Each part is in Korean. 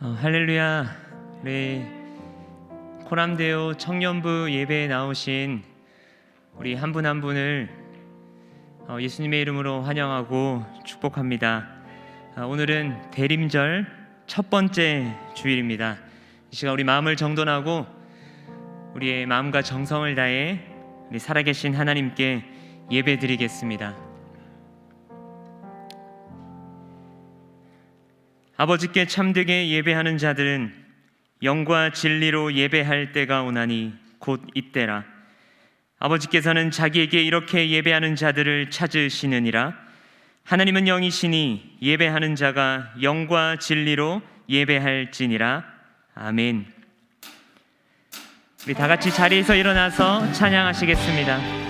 할렐루야. 우리 코람데오 청년부 예배에 나오신 우리 한 분 한 분을 예수님의 이름으로 환영하고 축복합니다. 오늘은 대림절 첫 번째 주일입니다. 이 시간 우리 마음을 정돈하고 우리의 마음과 정성을 다해 우리 살아계신 하나님께 예배드리겠습니다. 아버지께 참되게 예배하는 자들은 영과 진리로 예배할 때가 오나니 곧 이때라. 아버지께서는 자기에게 이렇게 예배하는 자들을 찾으시느니라. 하나님은 영이시니 예배하는 자가 영과 진리로 예배할지니라. 아멘. 우리 다 같이 자리에서 일어나서 찬양하시겠습니다.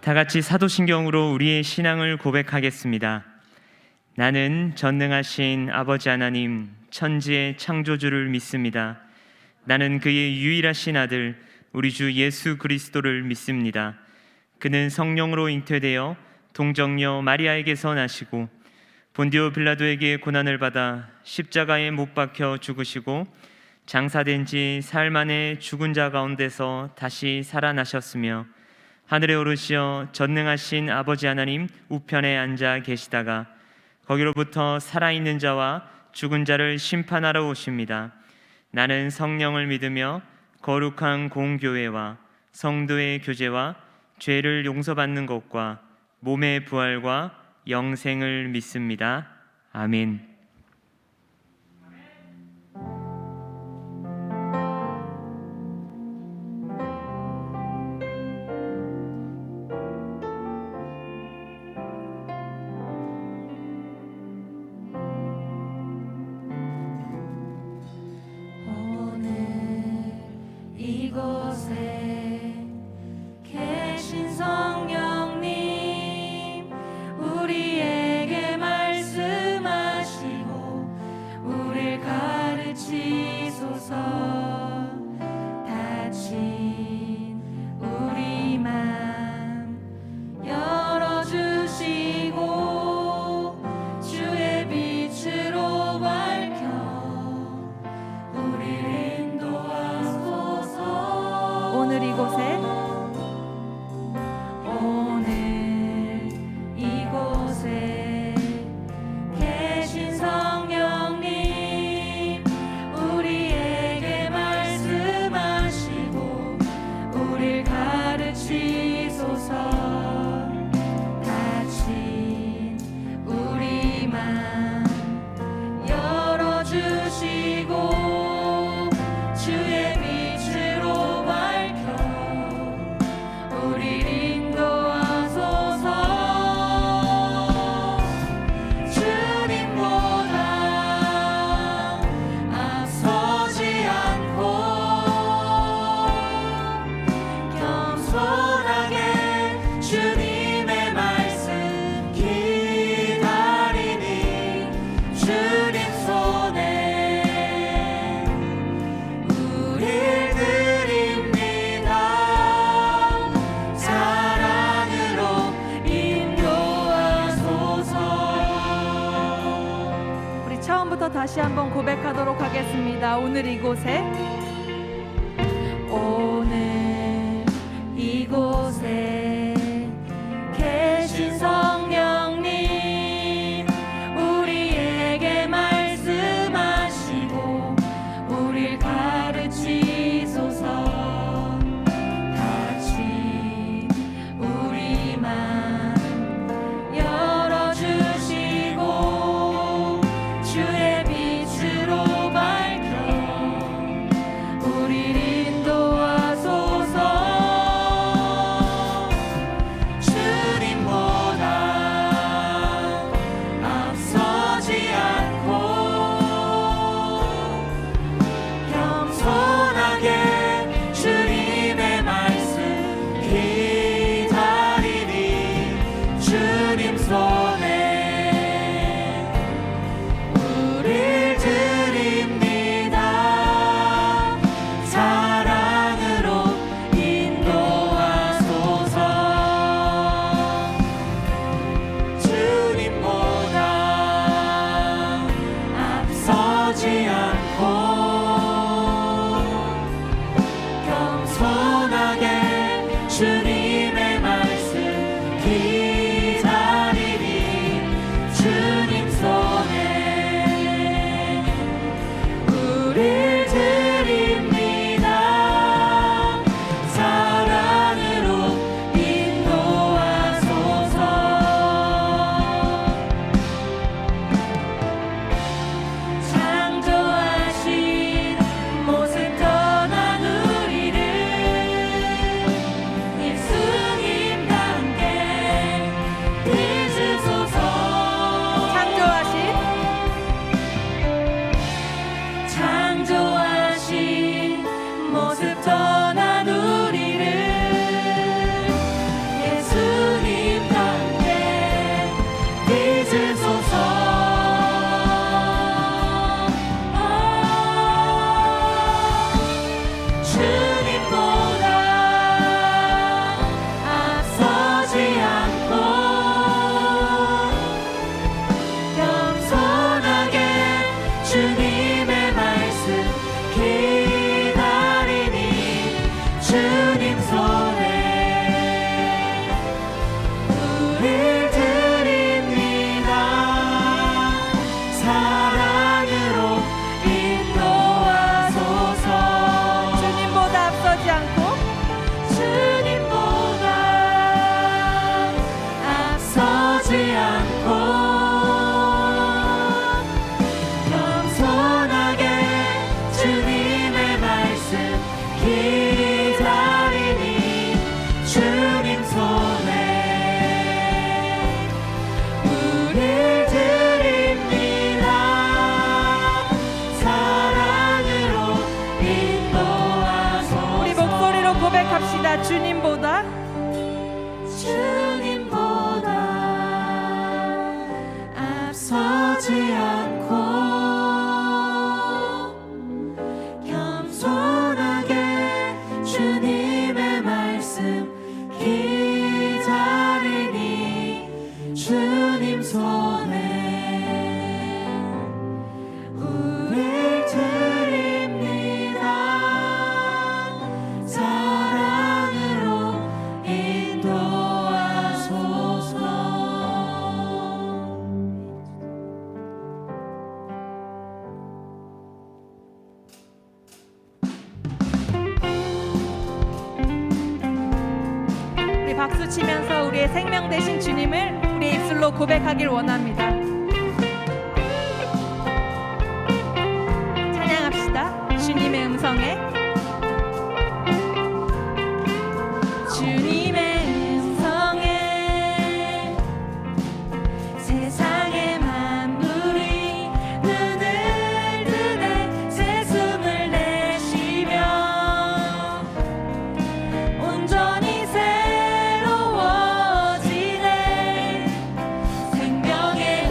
다 같이 사도신경으로 우리의 신앙을 고백하겠습니다. 나는 전능하신 아버지 하나님 천지의 창조주를 믿습니다. 나는 그의 유일하신 아들 우리 주 예수 그리스도를 믿습니다. 그는 성령으로 잉태되어 동정녀 마리아에게서 나시고 본디오 빌라도에게 고난을 받아 십자가에 못 박혀 죽으시고 장사된 지 사흘 만에 죽은 자 가운데서 다시 살아나셨으며 하늘에 오르시어 전능하신 아버지 하나님 우편에 앉아 계시다가 거기로부터 살아있는 자와 죽은 자를 심판하러 오십니다. 나는 성령을 믿으며 거룩한 공교회와 성도의 교제와 죄를 용서받는 것과 몸의 부활과 영생을 믿습니다. 아멘. 이곳에 계신 성령님 우리에게 말씀하시 다시 한번 고백하도록 하겠습니다. 오늘 이곳에 계신 성령님 우리에게 말씀하시고 우릴 가르치소서. 같이 우리 맘 열어주시고 주의 빛으로 밝혀 우릴 인도하소서. 주님의 말씀 기다리니 주님 손에 우릴 드립니다. 사랑으로 인도하소서. 창조하신 모습 떠난 우리를 떠난 우리를 예수님과 함께 빚으소서. 주님보다 앞서지 않고 겸손하게 주님의 말씀 주님 손에 우릴 드립니다. 사랑으로 인도하소서. 주님보다 앞서지 않고 주님보다 앞서지 않고 겸손하게 주님의 말씀 기다리니 주님 손에 우릴 드립니다. 사랑으로 인도하소서. 우리 목소리로 고백합시다. 주님보다 앞서지 않고 겸손하게 주님의 말씀 기다리니 주님 손에 우릴 드립니다. 사랑으로 인도하소서. 우리 박수 치면서 우리의 생명 되신 주님을 우리의 입술로 고백하길 원합니다. 찬양합시다. 주님의 음성에 주님의 음성에 세상의 만물이 눈을 뜨네 새 숨을 내쉬며 온전히 새로워지네 생명의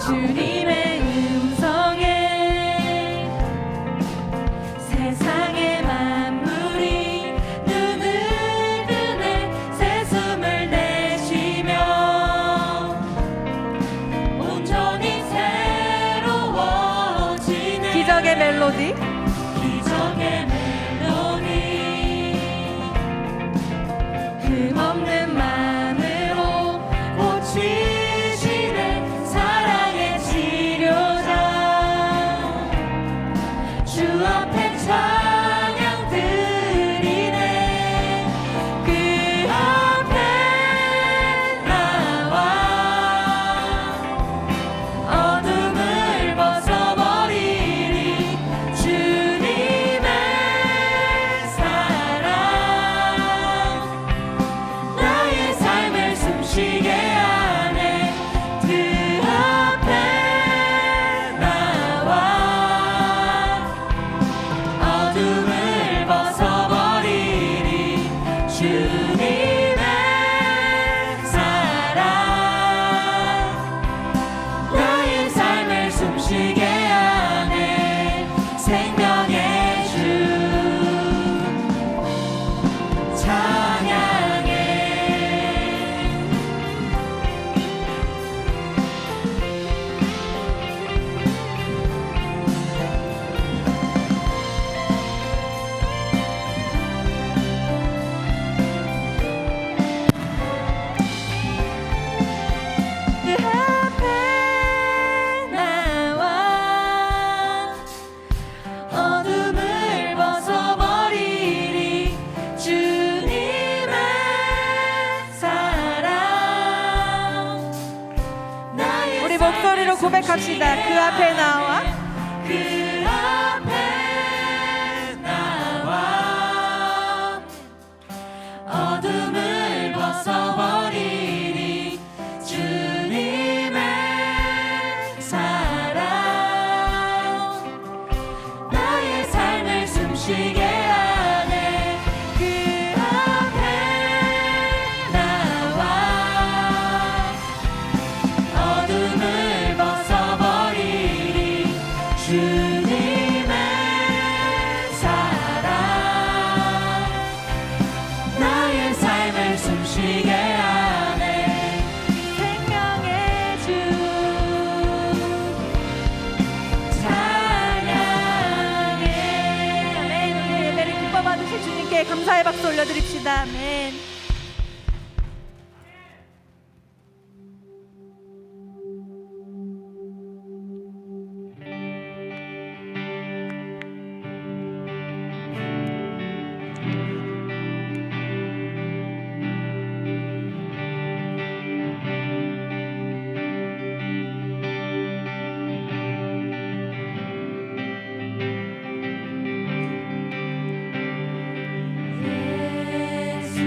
주님의 음성에 세상의 만물이 눈을 뜨네 새숨을 내쉬며 온전히 새로워지네 기적의 멜로디 기적의 멜로디 흠없는 마음으로 고치시네 사랑의 치료자 주 앞에 찬양 드리네 그 앞에 나와 어둠을 벗어버리리 주님의 사랑 나의 삶을 숨쉬게 하네 그 앞에 나와 어둠을 벗어버리리 주님의 사랑 나의 삶을 숨쉬게 하네 생명의 주 찬양해 그 앞에 나와 어둠을 벗어버리리 주님의 사랑 나의 우리 목소리로 고백합시다. 그 앞에 나와 그 앞에 나와 어둠을 벗어버리리 주님의 사랑 나의 삶을 숨쉬게 하네 그 앞에 나와 어둠을 벗어버리리 주님의 사랑 나의 삶을 숨쉬게 하네 생명의 주 찬양해 아멘. 우리 예배를 기뻐 받으실 주님께 감사의 박수 올려드립시다. 아멘. 예수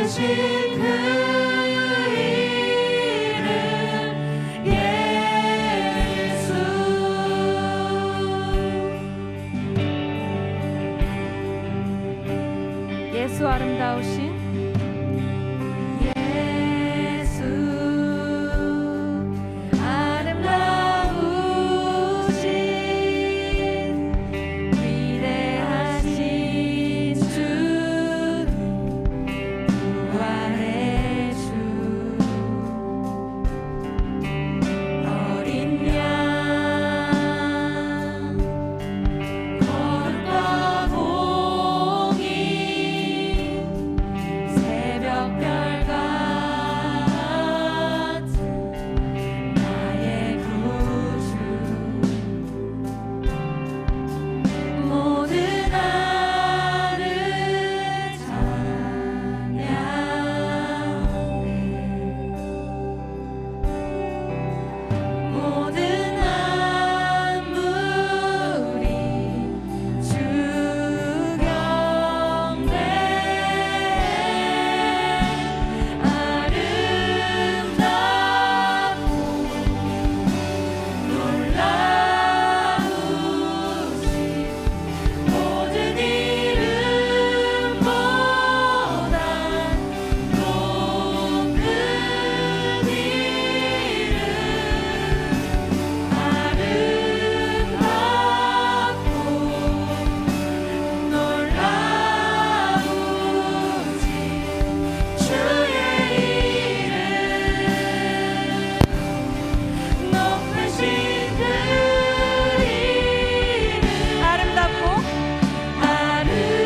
높으신 그 이름 예수. 예수 아름다우신 예수 아름다우신 위대하신 주 부활의 주 어린 양 거룩과 공의 새벽별 같은 나의 구주 모든 나를 찬양해 모든 만물이 주 경배 아름답고 놀라우신 모든 이름보다 높은 이름 아름답고 놀라우신 주의 이름 높으신 그 이름 아름답고 아름답고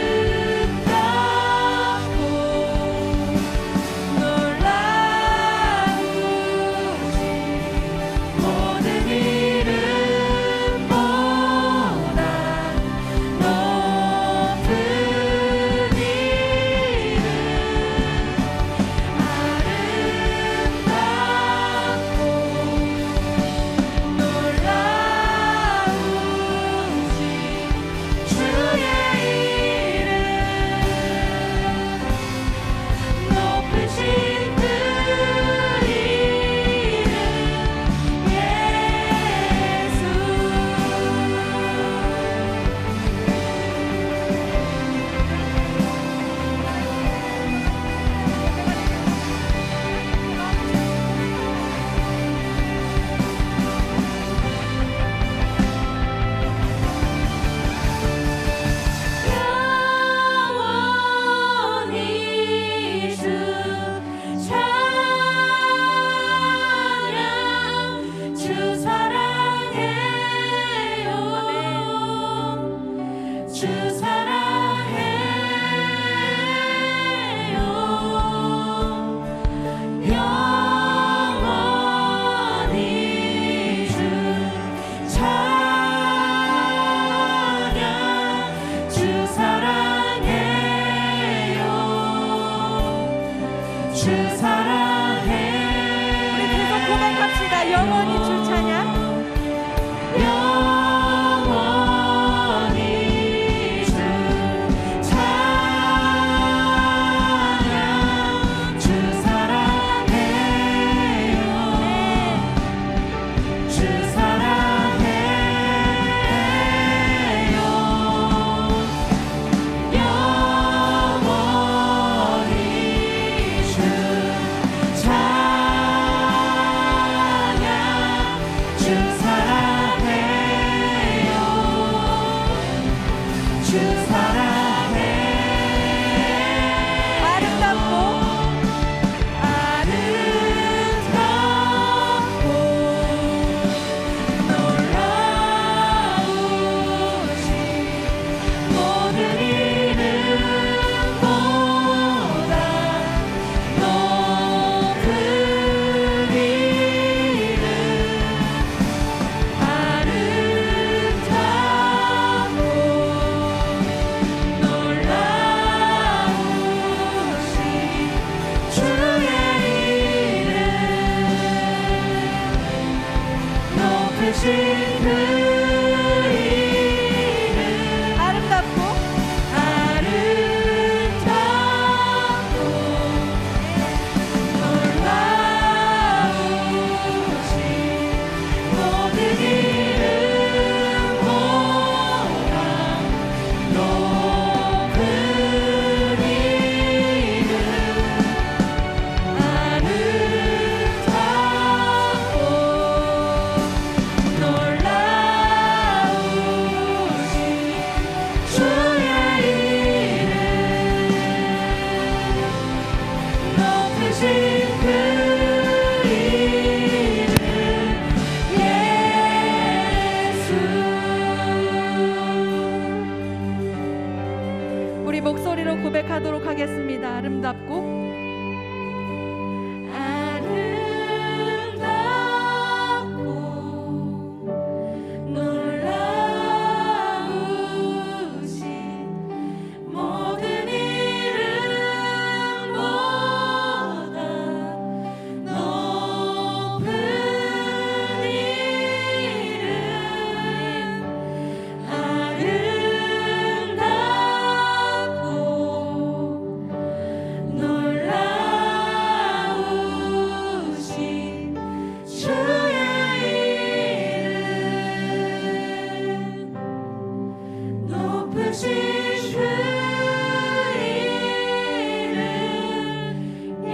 놀라우신 모든 이름보다 높은 이름 아름답고 놀라우신 주의 이름 높으신 그 이름 예수. 영원히 주 찬양 주 사랑해요 주 사랑해요 영원히 주 찬양 주 사랑해요 주 사랑해요 우리 계속 고백합시다. 영원히 주 찬양. 영원히 주 찬양 주 사랑해요 주 사랑해요 영원히 주 찬양 부르겠습니다. 아름답고 모든 이름보다 높은 이름 아름답고 놀라우신 주의 이름 높으신 그 이름 예수.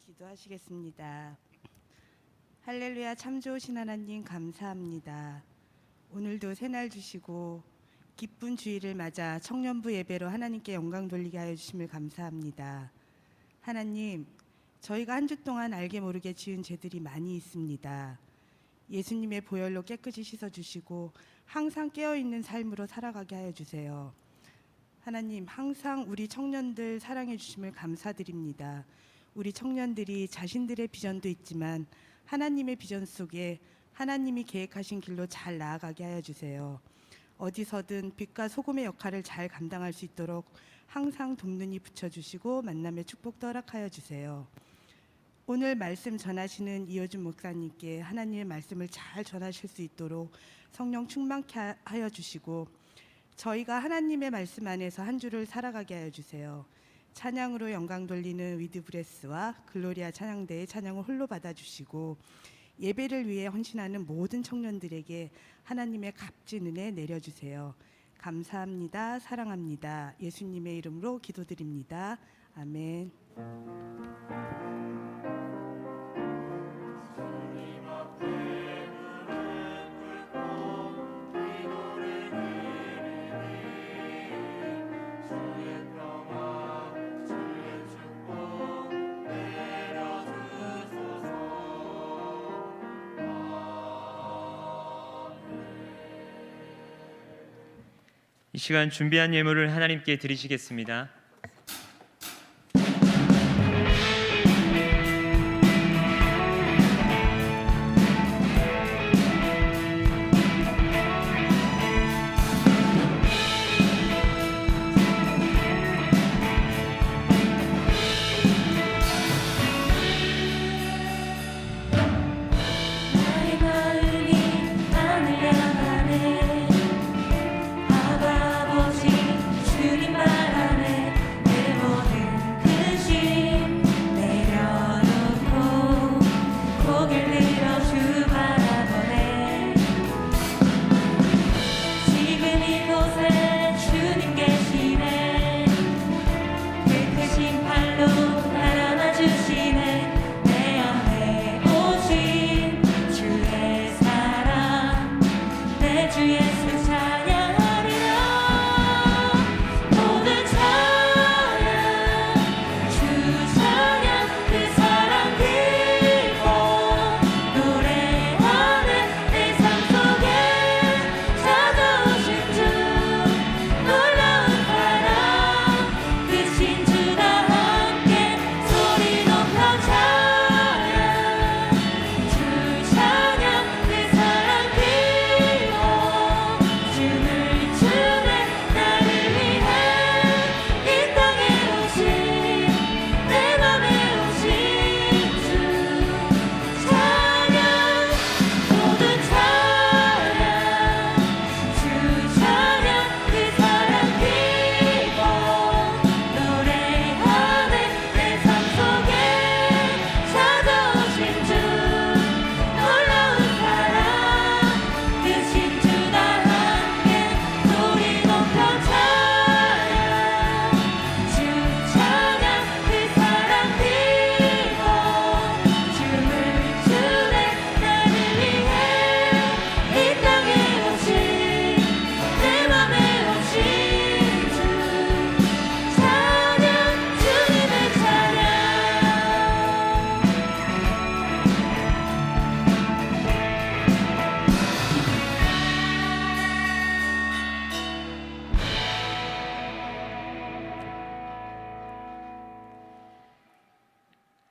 기도하시겠습니다. 할렐루야, 참 좋으신 하나님 감사합니다. 오늘도 새날 주시고 기쁜 주일을 맞아 청년부 예배로 하나님께 영광 돌리게 하여 주심을 감사합니다. 하나님, 저희가 한 주 동안 알게 모르게 지은 죄들이 많이 있습니다. 예수님의 보혈로 깨끗이 씻어주시고 항상 깨어있는 삶으로 살아가게 하여 주세요. 하나님, 항상 우리 청년들 사랑해 주심을 감사드립니다. 우리 청년들이 자신들의 비전도 있지만 하나님의 비전 속에 하나님이 계획하신 길로 잘 나아가게 하여 주세요. 어디서든 빛과 소금의 역할을 잘 감당할 수 있도록 항상 돕는이 붙여주시고 만남의 축복도 허락하여 주세요. 오늘 말씀 전하시는 이호준 목사님께 하나님의 말씀을 잘 전하실 수 있도록 성령 충만케 하여 주시고 저희가 하나님의 말씀 안에서 한 주를 살아가게 하여 주세요. 찬양으로 영광 돌리는 위드브레스와 글로리아 찬양대의 찬양을 홀로 받아주시고 예배를 위해 헌신하는 모든 청년들에게 하나님의 값진 은혜 내려주세요. 감사합니다. 사랑합니다. 예수님의 이름으로 기도드립니다. 아멘. 이 시간 준비한 예물을 하나님께 드리시겠습니다. 나의 마음이 하늘 향하네. 아버지 주님 말 안에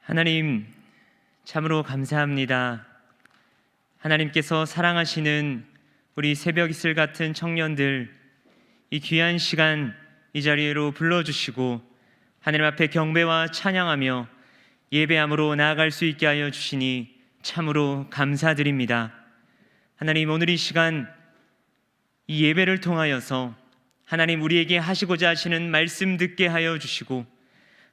하나님, 참으로 감사합니다. 하나님께서 사랑하시는 우리 새벽 이슬 같은 청년들, 이 귀한 시간 이 자리로 불러주시고 하나님 앞에 경배와 찬양하며 예배함으로 나아갈 수 있게 하여 주시니 참으로 감사드립니다. 하나님, 오늘 이 시간 이 예배를 통하여서 하나님 우리에게 하시고자 하시는 말씀 듣게 하여 주시고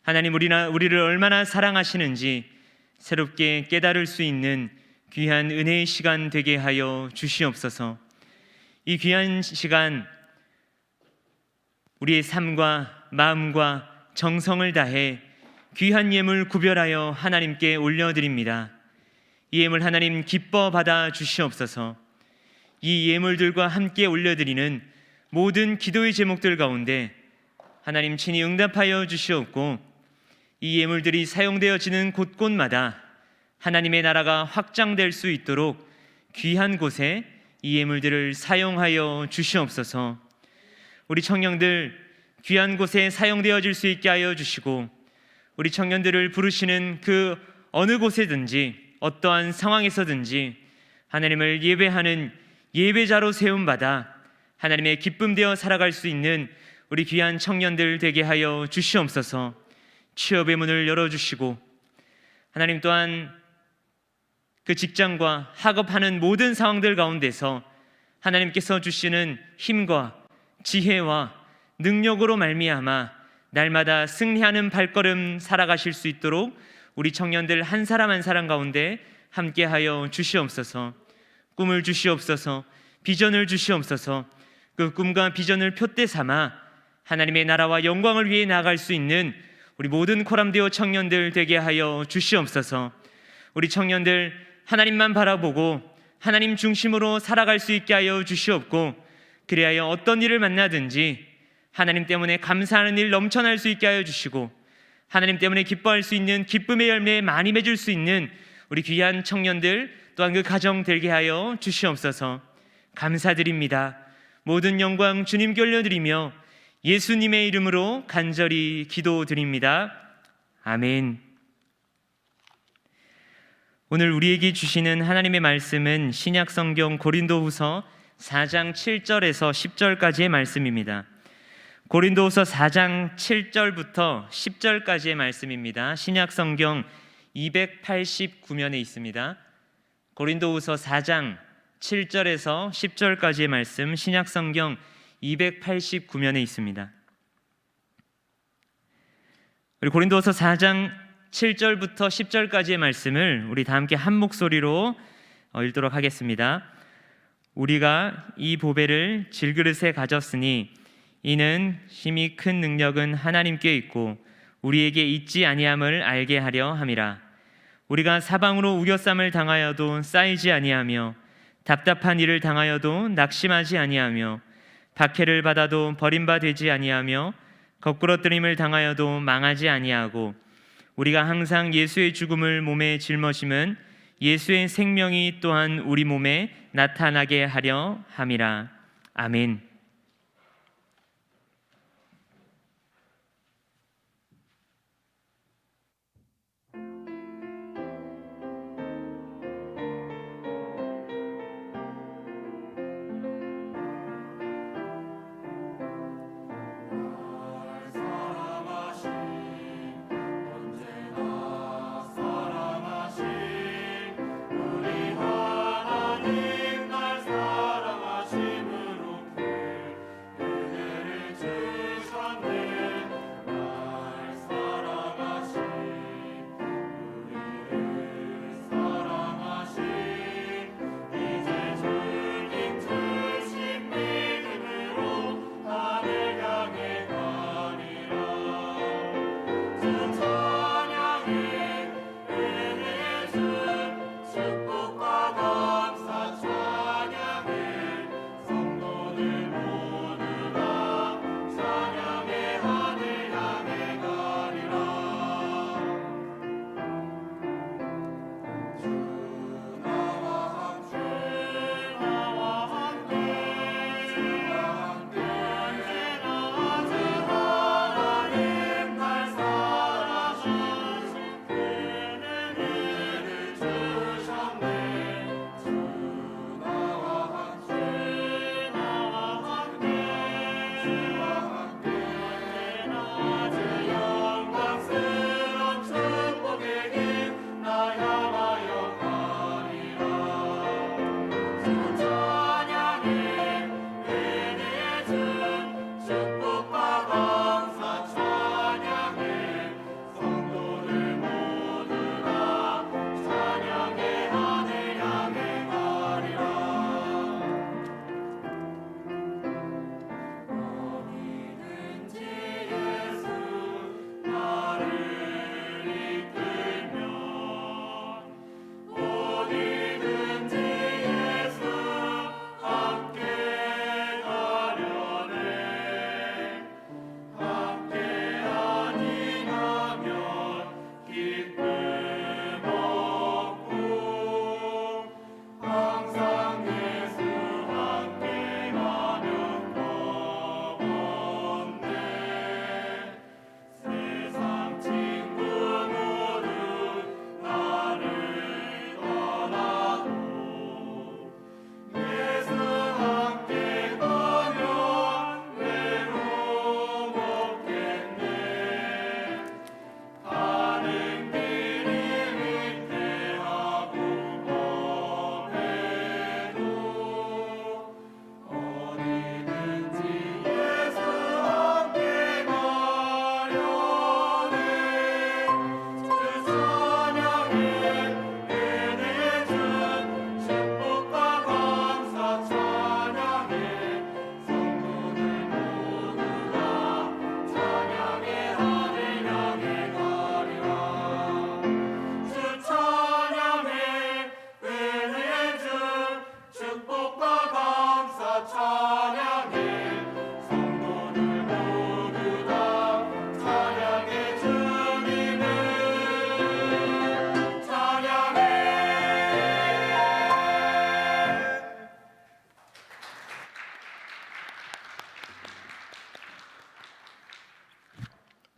하나님 우리를 얼마나 사랑하시는지 새롭게 깨달을 수 있는 귀한 은혜의 시간 되게 하여 주시옵소서. 이 귀한 시간 우리의 삶과 마음과 정성을 다해 귀한 예물 구별하여 하나님께 올려드립니다. 이 예물 하나님 기뻐 받아 주시옵소서. 이 예물들과 함께 올려드리는 모든 기도의 제목들 가운데 하나님 친히 응답하여 주시옵고 이 예물들이 사용되어지는 곳곳마다 하나님의 나라가 확장될 수 있도록 귀한 곳에 이 예물들을 사용하여 주시옵소서. 우리 청년들 귀한 곳에 사용되어질 수 있게 하여 주시고 우리 청년들을 부르시는 그 어느 곳에든지 어떠한 상황에서든지 하나님을 예배하는 예배자로 세움받아 하나님의 기쁨 되어 살아갈 수 있는 우리 귀한 청년들 되게 하여 주시옵소서. 취업의 문을 열어주시고 하나님 또한 그 직장과 학업하는 모든 상황들 가운데서 하나님께서 주시는 힘과 지혜와 능력으로 말미암아 날마다 승리하는 발걸음 살아가실 수 있도록 우리 청년들 한 사람 한 사람 가운데 함께하여 주시옵소서. 꿈을 주시옵소서. 비전을 주시옵소서. 그 꿈과 비전을 표대 삼아 하나님의 나라와 영광을 위해 나아갈 수 있는 우리 모든 코람데오 청년들 되게 하여 주시옵소서. 우리 청년들 하나님만 바라보고 하나님 중심으로 살아갈 수 있게 하여 주시옵고 그리하여 어떤 일을 만나든지 하나님 때문에 감사하는 일 넘쳐날 수 있게 하여 주시고 하나님 때문에 기뻐할 수 있는 기쁨의 열매에 많이 맺을 수 있는 우리 귀한 청년들 또한 그 가정 되게 하여 주시옵소서. 감사드립니다. 모든 영광 주님께 올려드리며 예수님의 이름으로 간절히 기도드립니다. 아멘. 오늘 우리에게 주시는 하나님의 말씀은 신약성경 고린도후서 4장 7절에서 10절까지의 말씀입니다. 고린도후서 4장 7절부터 10절까지의 말씀입니다. 신약성경 289면에 있습니다. 고린도후서 4장 7절에서 10절까지의 말씀 신약성경 289면에 있습니다. 우리 고린도후서 4장 7절부터 10절까지의 말씀을 우리 다 함께 한 목소리로 읽도록 하겠습니다. 우리가 이 보배를 질그릇에 가졌으니 이는 심히 큰 능력은 하나님께 있고 우리에게 있지 아니함을 알게 하려 함이라. 우리가 사방으로 우겨쌈을 당하여도 쌓이지 아니하며 답답한 일을 당하여도 낙심하지 아니하며 박해를 받아도 버림받지 아니하며 거꾸러뜨림을 당하여도 망하지 아니하고 우리가 항상 예수의 죽음을 몸에 짊어심은 예수의 생명이 또한 우리 몸에 나타나게 하려 함이라. 아멘.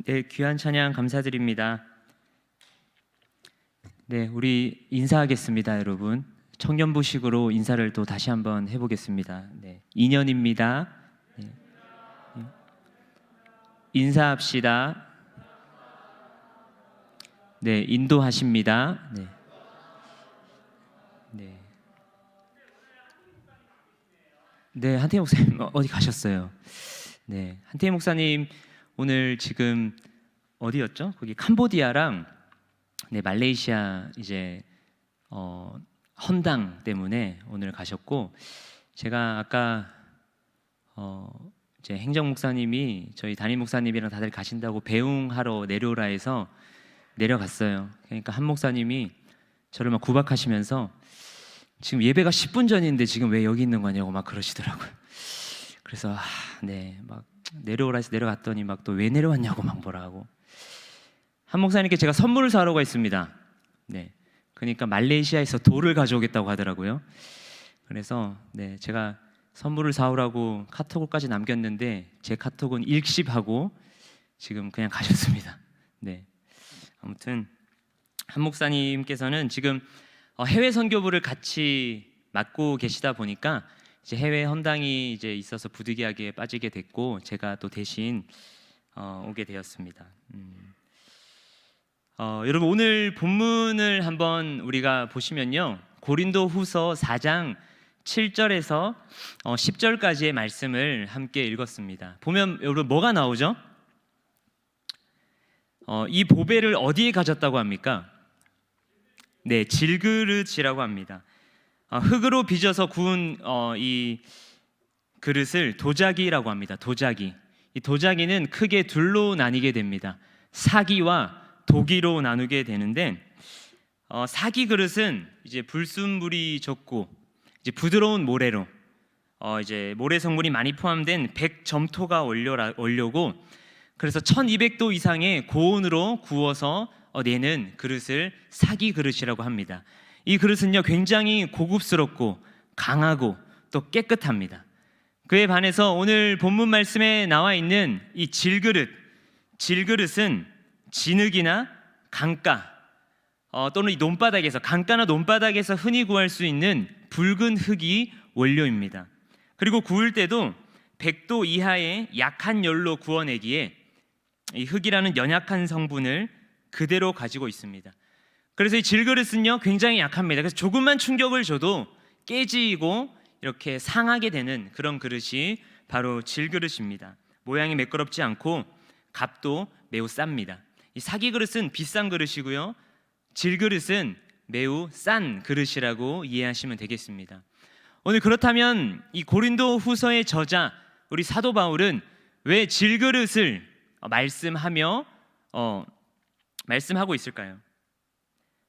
네, 귀한 찬양 감사드립니다. 네, 우리 인사하겠습니다, 여러분. 청년부식으로 인사를 또 다시 한번 해보겠습니다. 네, 2년입니다. 네. 인사합시다. 네, 인도하십니다. 네. 네. 네, 한태희 목사님 어디 가셨어요? 네, 한태희 목사님 오늘 지금 어디였죠? 거기 캄보디아랑 네, 말레이시아 이제 헌당 때문에 오늘 가셨고, 제가 아까 이제 행정 목사님이 저희 담임 목사님이랑 다들 가신다고 배웅하러 내려오라 해서 내려갔어요. 그러니까 한 목사님이 저를 막 구박하시면서 지금 예배가 10분 전인데 지금 왜 여기 있는 거냐고 막 그러시더라고요. 그래서 네, 막 내려오라 해서 내려갔더니 막 또 왜 내려왔냐고 막 뭐라 하고. 한 목사님께 제가 선물을 사러 가 있습니다. 네, 그러니까 말레이시아에서 돌을 가져오겠다고 하더라고요. 그래서 네, 제가 선물을 사오라고 카톡을까지 남겼는데 제 카톡은 일십하고 지금 그냥 가셨습니다. 네, 아무튼 한 목사님께서는 지금 해외 선교부를 같이 맡고 계시다 보니까 이제 해외 헌당이 이제 있어서 부득이하게 빠지게 됐고, 제가 또 대신 오게 되었습니다. 여러분, 오늘 본문을 한번 우리가 보시면요, 고린도후서 4장 7절에서 10절까지의 말씀을 함께 읽었습니다. 보면 여러분 뭐가 나오죠? 이 보배를 어디에 가졌다고 합니까? 네, 질그릇이라고 합니다. 흙으로 빚어서 구운 이 그릇을 도자기라고 합니다. 도자기. 이 도자기는 크게 둘로 나뉘게 됩니다. 사기와 도기로 나누게 되는데, 사기 그릇은 이제 불순물이 적고 이제 부드러운 모래로 이제 모래 성분이 많이 포함된 백점토가 원료고, 그래서 1200도 이상의 고온으로 구워서 내는 그릇을 사기 그릇이라고 합니다. 이 그릇은요, 굉장히 고급스럽고 강하고 또 깨끗합니다. 그에 반해서 오늘 본문 말씀에 나와 있는 이 질그릇은 진흙이나 강가 또는 이 논바닥에서, 강가나 논바닥에서 흔히 구할 수 있는 붉은 흙이 원료입니다. 그리고 구울 때도 100도 이하의 약한 열로 구워내기에 이 흙이라는 연약한 성분을 그대로 가지고 있습니다. 그래서 이 질그릇은요 굉장히 약합니다. 그래서 조금만 충격을 줘도 깨지고 이렇게 상하게 되는 그런 그릇이 바로 질그릇입니다. 모양이 매끄럽지 않고 값도 매우 쌉니다. 이 사기 그릇은 비싼 그릇이고요, 질그릇은 매우 싼 그릇이라고 이해하시면 되겠습니다. 오늘 그렇다면 이 고린도 후서의 저자 우리 사도 바울은 왜 질그릇을 말씀하고 있을까요?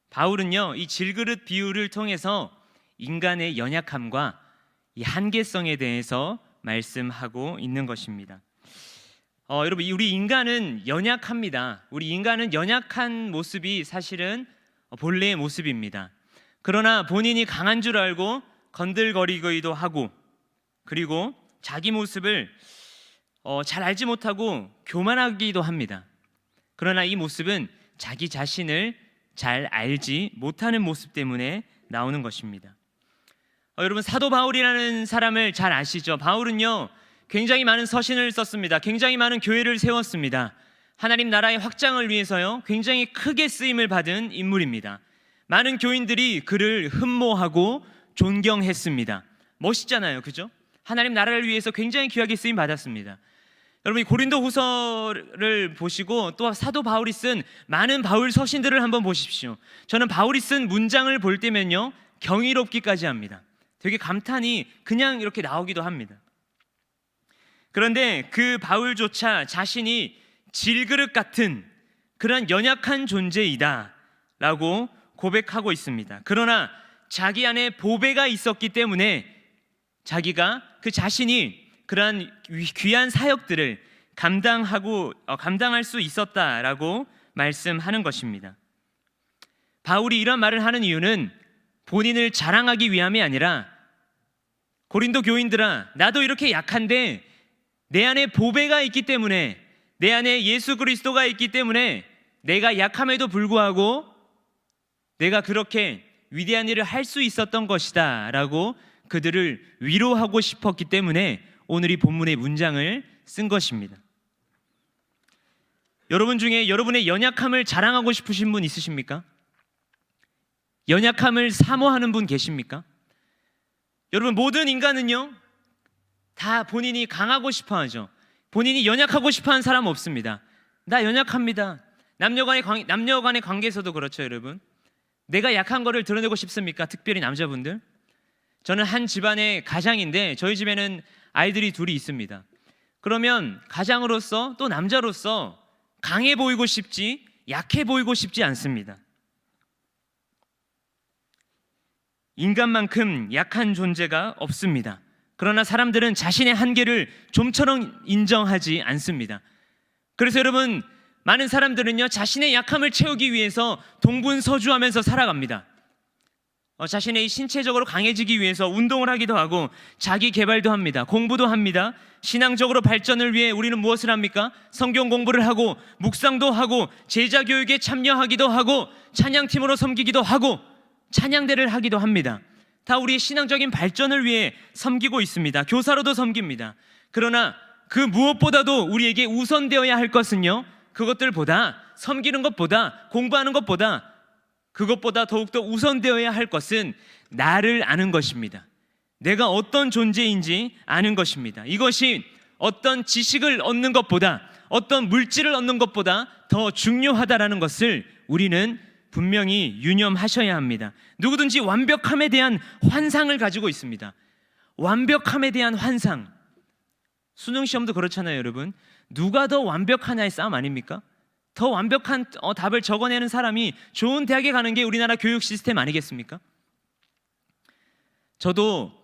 바울은요 이 질그릇 비유를 통해서 인간의 연약함과 이 한계성에 대해서 말씀하고 있는 것입니다. 여러분, 우리 인간은 연약합니다. 우리 인간은 연약한 모습이 사실은 본래의 모습입니다. 그러나 본인이 강한 줄 알고 건들거리기도 하고, 그리고 자기 모습을 잘 알지 못하고 교만하기도 합니다. 그러나 이 모습은 자기 자신을 잘 알지 못하는 모습 때문에 나오는 것입니다. 여러분, 사도 바울이라는 사람을 잘 아시죠? 바울은요 굉장히 많은 서신을 썼습니다. 굉장히 많은 교회를 세웠습니다. 하나님 나라의 확장을 위해서요 굉장히 크게 쓰임을 받은 인물입니다. 많은 교인들이 그를 흠모하고 존경했습니다. 멋있잖아요, 그죠? 하나님 나라를 위해서 굉장히 귀하게 쓰임 받았습니다. 여러분, 이 고린도 후서를 보시고 또 사도 바울이 쓴 많은 바울 서신들을 한번 보십시오. 저는 바울이 쓴 문장을 볼 때면요 경이롭기까지 합니다. 되게 감탄이 그냥 이렇게 나오기도 합니다. 그런데 그 바울조차 자신이 질그릇 같은 그런 연약한 존재이다 라고 고백하고 있습니다. 그러나 자기 안에 보배가 있었기 때문에 자기가 그 자신이 그러한 귀한 사역들을 감당할 수 있었다라고 말씀하는 것입니다. 바울이 이런 말을 하는 이유는 본인을 자랑하기 위함이 아니라, 고린도 교인들아, 나도 이렇게 약한데 내 안에 보배가 있기 때문에, 내 안에 예수 그리스도가 있기 때문에 내가 약함에도 불구하고 내가 그렇게 위대한 일을 할 수 있었던 것이다 라고 그들을 위로하고 싶었기 때문에 오늘 이 본문의 문장을 쓴 것입니다. 여러분 중에 여러분의 연약함을 자랑하고 싶으신 분 있으십니까? 연약함을 사모하는 분 계십니까? 여러분, 모든 인간은요 다 본인이 강하고 싶어 하죠. 본인이 연약하고 싶어 하는 사람 없습니다. 나 연약합니다. 남녀간의 관계에서도 그렇죠. 여러분, 내가 약한 거를 드러내고 싶습니까? 특별히 남자분들. 저는 한 집안의 가장인데 저희 집에는 아이들이 둘이 있습니다. 그러면 가장으로서 또 남자로서 강해 보이고 싶지 약해 보이고 싶지 않습니다. 인간만큼 약한 존재가 없습니다. 그러나 사람들은 자신의 한계를 좀처럼 인정하지 않습니다. 그래서 여러분, 많은 사람들은요 자신의 약함을 채우기 위해서 동분서주하면서 살아갑니다. 자신의 신체적으로 강해지기 위해서 운동을 하기도 하고 자기 개발도 합니다. 공부도 합니다. 신앙적으로 발전을 위해 우리는 무엇을 합니까? 성경 공부를 하고 묵상도 하고 제자 교육에 참여하기도 하고 찬양팀으로 섬기기도 하고 찬양대를 하기도 합니다. 다 우리의 신앙적인 발전을 위해 섬기고 있습니다. 교사로도 섬깁니다. 그러나 그 무엇보다도 우리에게 우선되어야 할 것은요, 그것들보다, 섬기는 것보다, 공부하는 것보다, 그것보다 더욱더 우선되어야 할 것은 나를 아는 것입니다. 내가 어떤 존재인지 아는 것입니다. 이것이 어떤 지식을 얻는 것보다, 어떤 물질을 얻는 것보다 더 중요하다라는 것을 우리는 분명히 유념하셔야 합니다. 누구든지 완벽함에 대한 환상을 가지고 있습니다. 완벽함에 대한 환상. 수능 시험도 그렇잖아요, 여러분. 누가 더 완벽하냐의 싸움 아닙니까? 더 완벽한 답을 적어내는 사람이 좋은 대학에 가는 게 우리나라 교육 시스템 아니겠습니까? 저도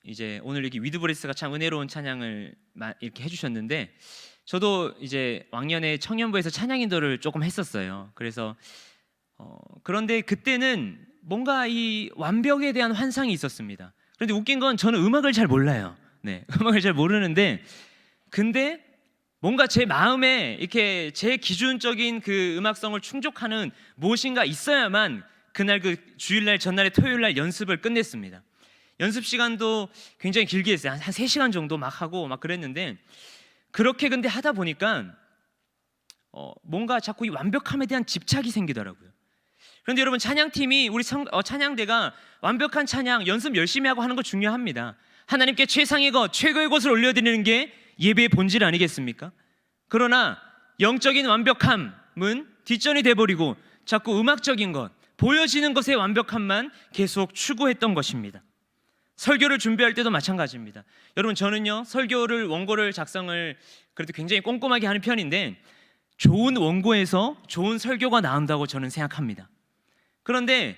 이제 오늘 이렇게 위드브레스가 참 은혜로운 찬양을 이렇게 해주셨는데, 저도 이제 왕년에 청년부에서 찬양 인도를 조금 했었어요. 그래서 그런데 그때는 뭔가 이 완벽에 대한 환상이 있었습니다. 그런데 웃긴 건 저는 음악을 잘 몰라요. 네, 음악을 잘 모르는데, 근데 뭔가 제 마음에 이렇게 제 기준적인 그 음악성을 충족하는 무엇인가 있어야만 그날 그 주일날, 전날에 토요일날 연습을 끝냈습니다. 연습 시간도 굉장히 길게 했어요. 한 3시간 정도 막 하고 막 그랬는데, 그렇게 근데 하다 보니까 뭔가 자꾸 이 완벽함에 대한 집착이 생기더라고요. 그런데 여러분, 찬양팀이 우리 찬양대가 완벽한 찬양 연습 열심히 하고 하는 거 중요합니다. 하나님께 최상의 것, 최고의 것을 올려드리는 게 예배의 본질 아니겠습니까? 그러나 영적인 완벽함은 뒷전이 돼버리고 자꾸 음악적인 것, 보여지는 것의 완벽함만 계속 추구했던 것입니다. 설교를 준비할 때도 마찬가지입니다. 여러분, 저는요 원고를 작성을 그래도 굉장히 꼼꼼하게 하는 편인데, 좋은 원고에서 좋은 설교가 나온다고 저는 생각합니다. 그런데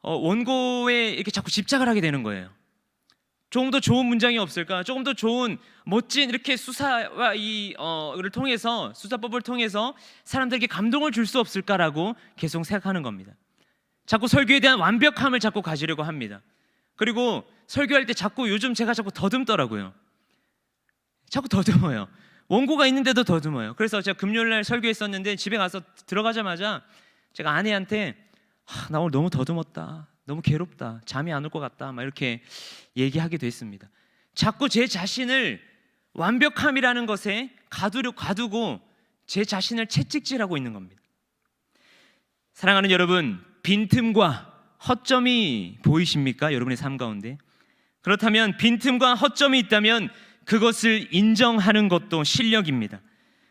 원고에 이렇게 자꾸 집착을 하게 되는 거예요. 조금 더 좋은 문장이 없을까? 조금 더 좋은 멋진 이렇게 수사와 를 통해서, 수사법을 통해서 사람들에게 감동을 줄 수 없을까라고 계속 생각하는 겁니다. 자꾸 설교에 대한 완벽함을 자꾸 가지려고 합니다. 그리고 설교할 때 요즘 제가 자꾸 더듬더라고요. 자꾸 더듬어요. 원고가 있는데도 더듬어요. 그래서 제가 금요일날 설교했었는데 집에 가서 들어가자마자 제가 아내한테 나 오늘 너무 더듬었다, 너무 괴롭다, 잠이 안 올 것 같다, 막 이렇게 얘기하기도 했습니다. 자꾸 제 자신을 완벽함이라는 것에 가두고 제 자신을 채찍질하고 있는 겁니다. 사랑하는 여러분, 빈틈과 허점이 보이십니까? 여러분의 삶 가운데. 그렇다면 빈틈과 허점이 있다면 그것을 인정하는 것도 실력입니다.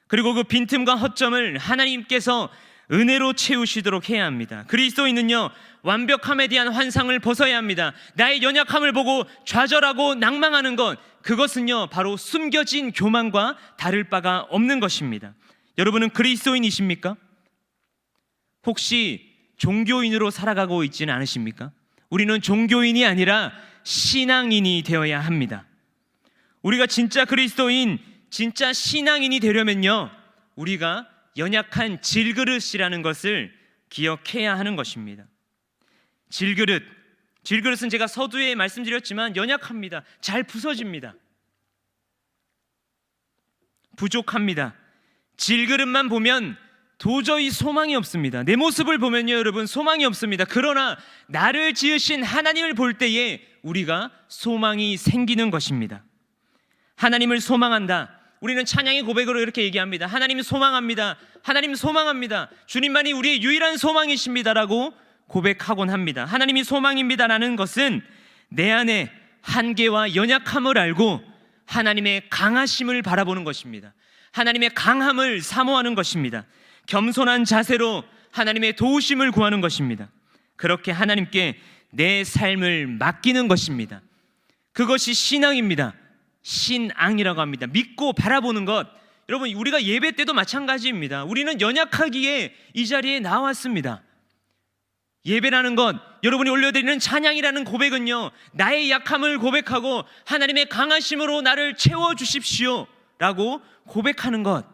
그리고 그 빈틈과 허점을 하나님께서 은혜로 채우시도록 해야 합니다. 그리스도인은요, 완벽함에 대한 환상을 벗어야 합니다. 나의 연약함을 보고 좌절하고 낭망하는 것, 그것은요 바로 숨겨진 교만과 다를 바가 없는 것입니다. 여러분은 그리스도인이십니까? 혹시 종교인으로 살아가고 있지는 않으십니까? 우리는 종교인이 아니라 신앙인이 되어야 합니다. 우리가 진짜 그리스도인, 진짜 신앙인이 되려면요, 우리가 연약한 질그릇이라는 것을 기억해야 하는 것입니다. 질그릇은 제가 서두에 말씀드렸지만 연약합니다. 잘 부서집니다. 부족합니다. 질그릇만 보면 도저히 소망이 없습니다. 내 모습을 보면요, 여러분, 소망이 없습니다. 그러나 나를 지으신 하나님을 볼 때에 우리가 소망이 생기는 것입니다. 하나님을 소망한다. 우리는 찬양의 고백으로 이렇게 얘기합니다. 하나님 소망합니다. 하나님 소망합니다. 주님만이 우리의 유일한 소망이십니다라고 고백하곤 합니다. 하나님이 소망입니다라는 것은 내 안에 한계와 연약함을 알고 하나님의 강하심을 바라보는 것입니다. 하나님의 강함을 사모하는 것입니다. 겸손한 자세로 하나님의 도우심을 구하는 것입니다. 그렇게 하나님께 내 삶을 맡기는 것입니다. 그것이 신앙입니다. 신앙이라고 합니다. 믿고 바라보는 것. 여러분, 우리가 예배 때도 마찬가지입니다. 우리는 연약하기에 이 자리에 나왔습니다. 예배라는 것, 여러분이 올려드리는 찬양이라는 고백은요, 나의 약함을 고백하고 하나님의 강하심으로 나를 채워주십시오 라고 고백하는 것,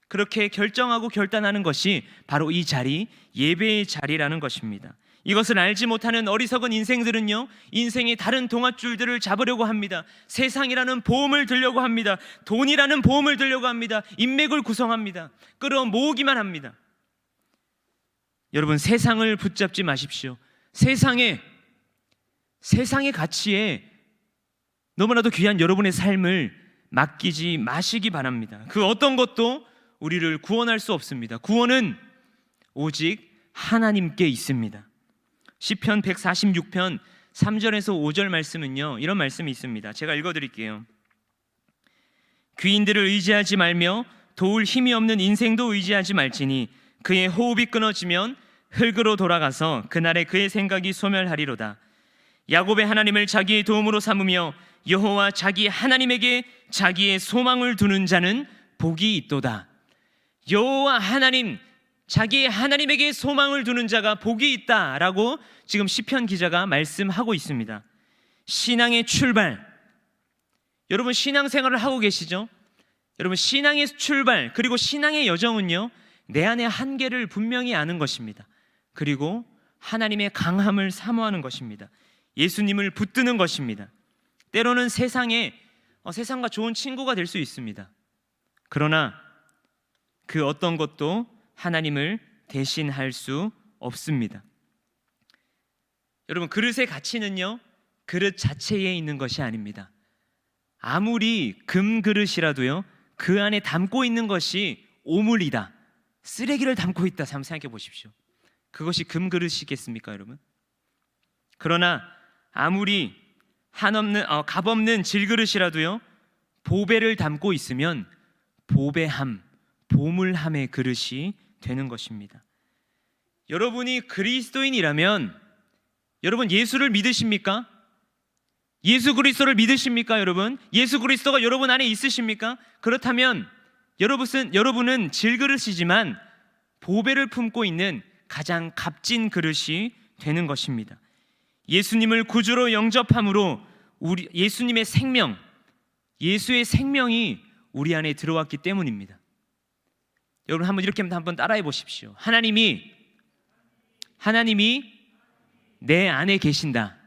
그렇게 결정하고 결단하는 것이 바로 이 자리, 예배의 자리라는 것입니다. 이것을 알지 못하는 어리석은 인생들은요, 인생의 다른 동아줄들을 잡으려고 합니다. 세상이라는 보험을 들려고 합니다. 돈이라는 보험을 들려고 합니다. 인맥을 구성합니다. 끌어모으기만 합니다. 여러분, 세상을 붙잡지 마십시오. 세상의 가치에 너무나도 귀한 여러분의 삶을 맡기지 마시기 바랍니다. 그 어떤 것도 우리를 구원할 수 없습니다. 구원은 오직 하나님께 있습니다. 시편 146편 3절에서 5절 말씀은요, 이런 말씀이 있습니다. 제가 읽어드릴게요. 귀인들을 의지하지 말며 도울 힘이 없는 인생도 의지하지 말지니 그의 호흡이 끊어지면 흙으로 돌아가서 그날에 그의 생각이 소멸하리로다. 야곱의 하나님을 자기의 도움으로 삼으며 여호와 자기 하나님에게 자기의 소망을 두는 자는 복이 있도다. 여호와 하나님, 자기의 하나님에게 소망을 두는 자가 복이 있다라고 지금 시편 기자가 말씀하고 있습니다. 신앙의 출발, 여러분 신앙생활을 하고 계시죠? 여러분, 신앙의 출발 그리고 신앙의 여정은요, 내 안의 한계를 분명히 아는 것입니다. 그리고 하나님의 강함을 사모하는 것입니다. 예수님을 붙드는 것입니다. 때로는 세상과 좋은 친구가 될 수 있습니다. 그러나 그 어떤 것도 하나님을 대신할 수 없습니다. 여러분, 그릇의 가치는요, 그릇 자체에 있는 것이 아닙니다. 아무리 금 그릇이라도요, 그 안에 담고 있는 것이 오물이다, 쓰레기를 담고 있다, 한번 생각해 보십시오. 그것이 금 그릇이겠습니까, 여러분? 그러나 아무리 값없는 질그릇이라도요, 보배를 담고 있으면 보배함, 보물함의 그릇이 되는 것입니다. 여러분이 그리스도인이라면 여러분 예수를 믿으십니까? 예수 그리스도를 믿으십니까, 여러분? 예수 그리스도가 여러분 안에 있으십니까? 그렇다면 여러분은 질그릇이지만 보배를 품고 있는 가장 값진 그릇이 되는 것입니다. 예수님을 구주로 영접함으로 예수님의 생명, 예수의 생명이 우리 안에 들어왔기 때문입니다. 여러분 한번 따라해 보십시오. 하나님이 내 안에 계신다.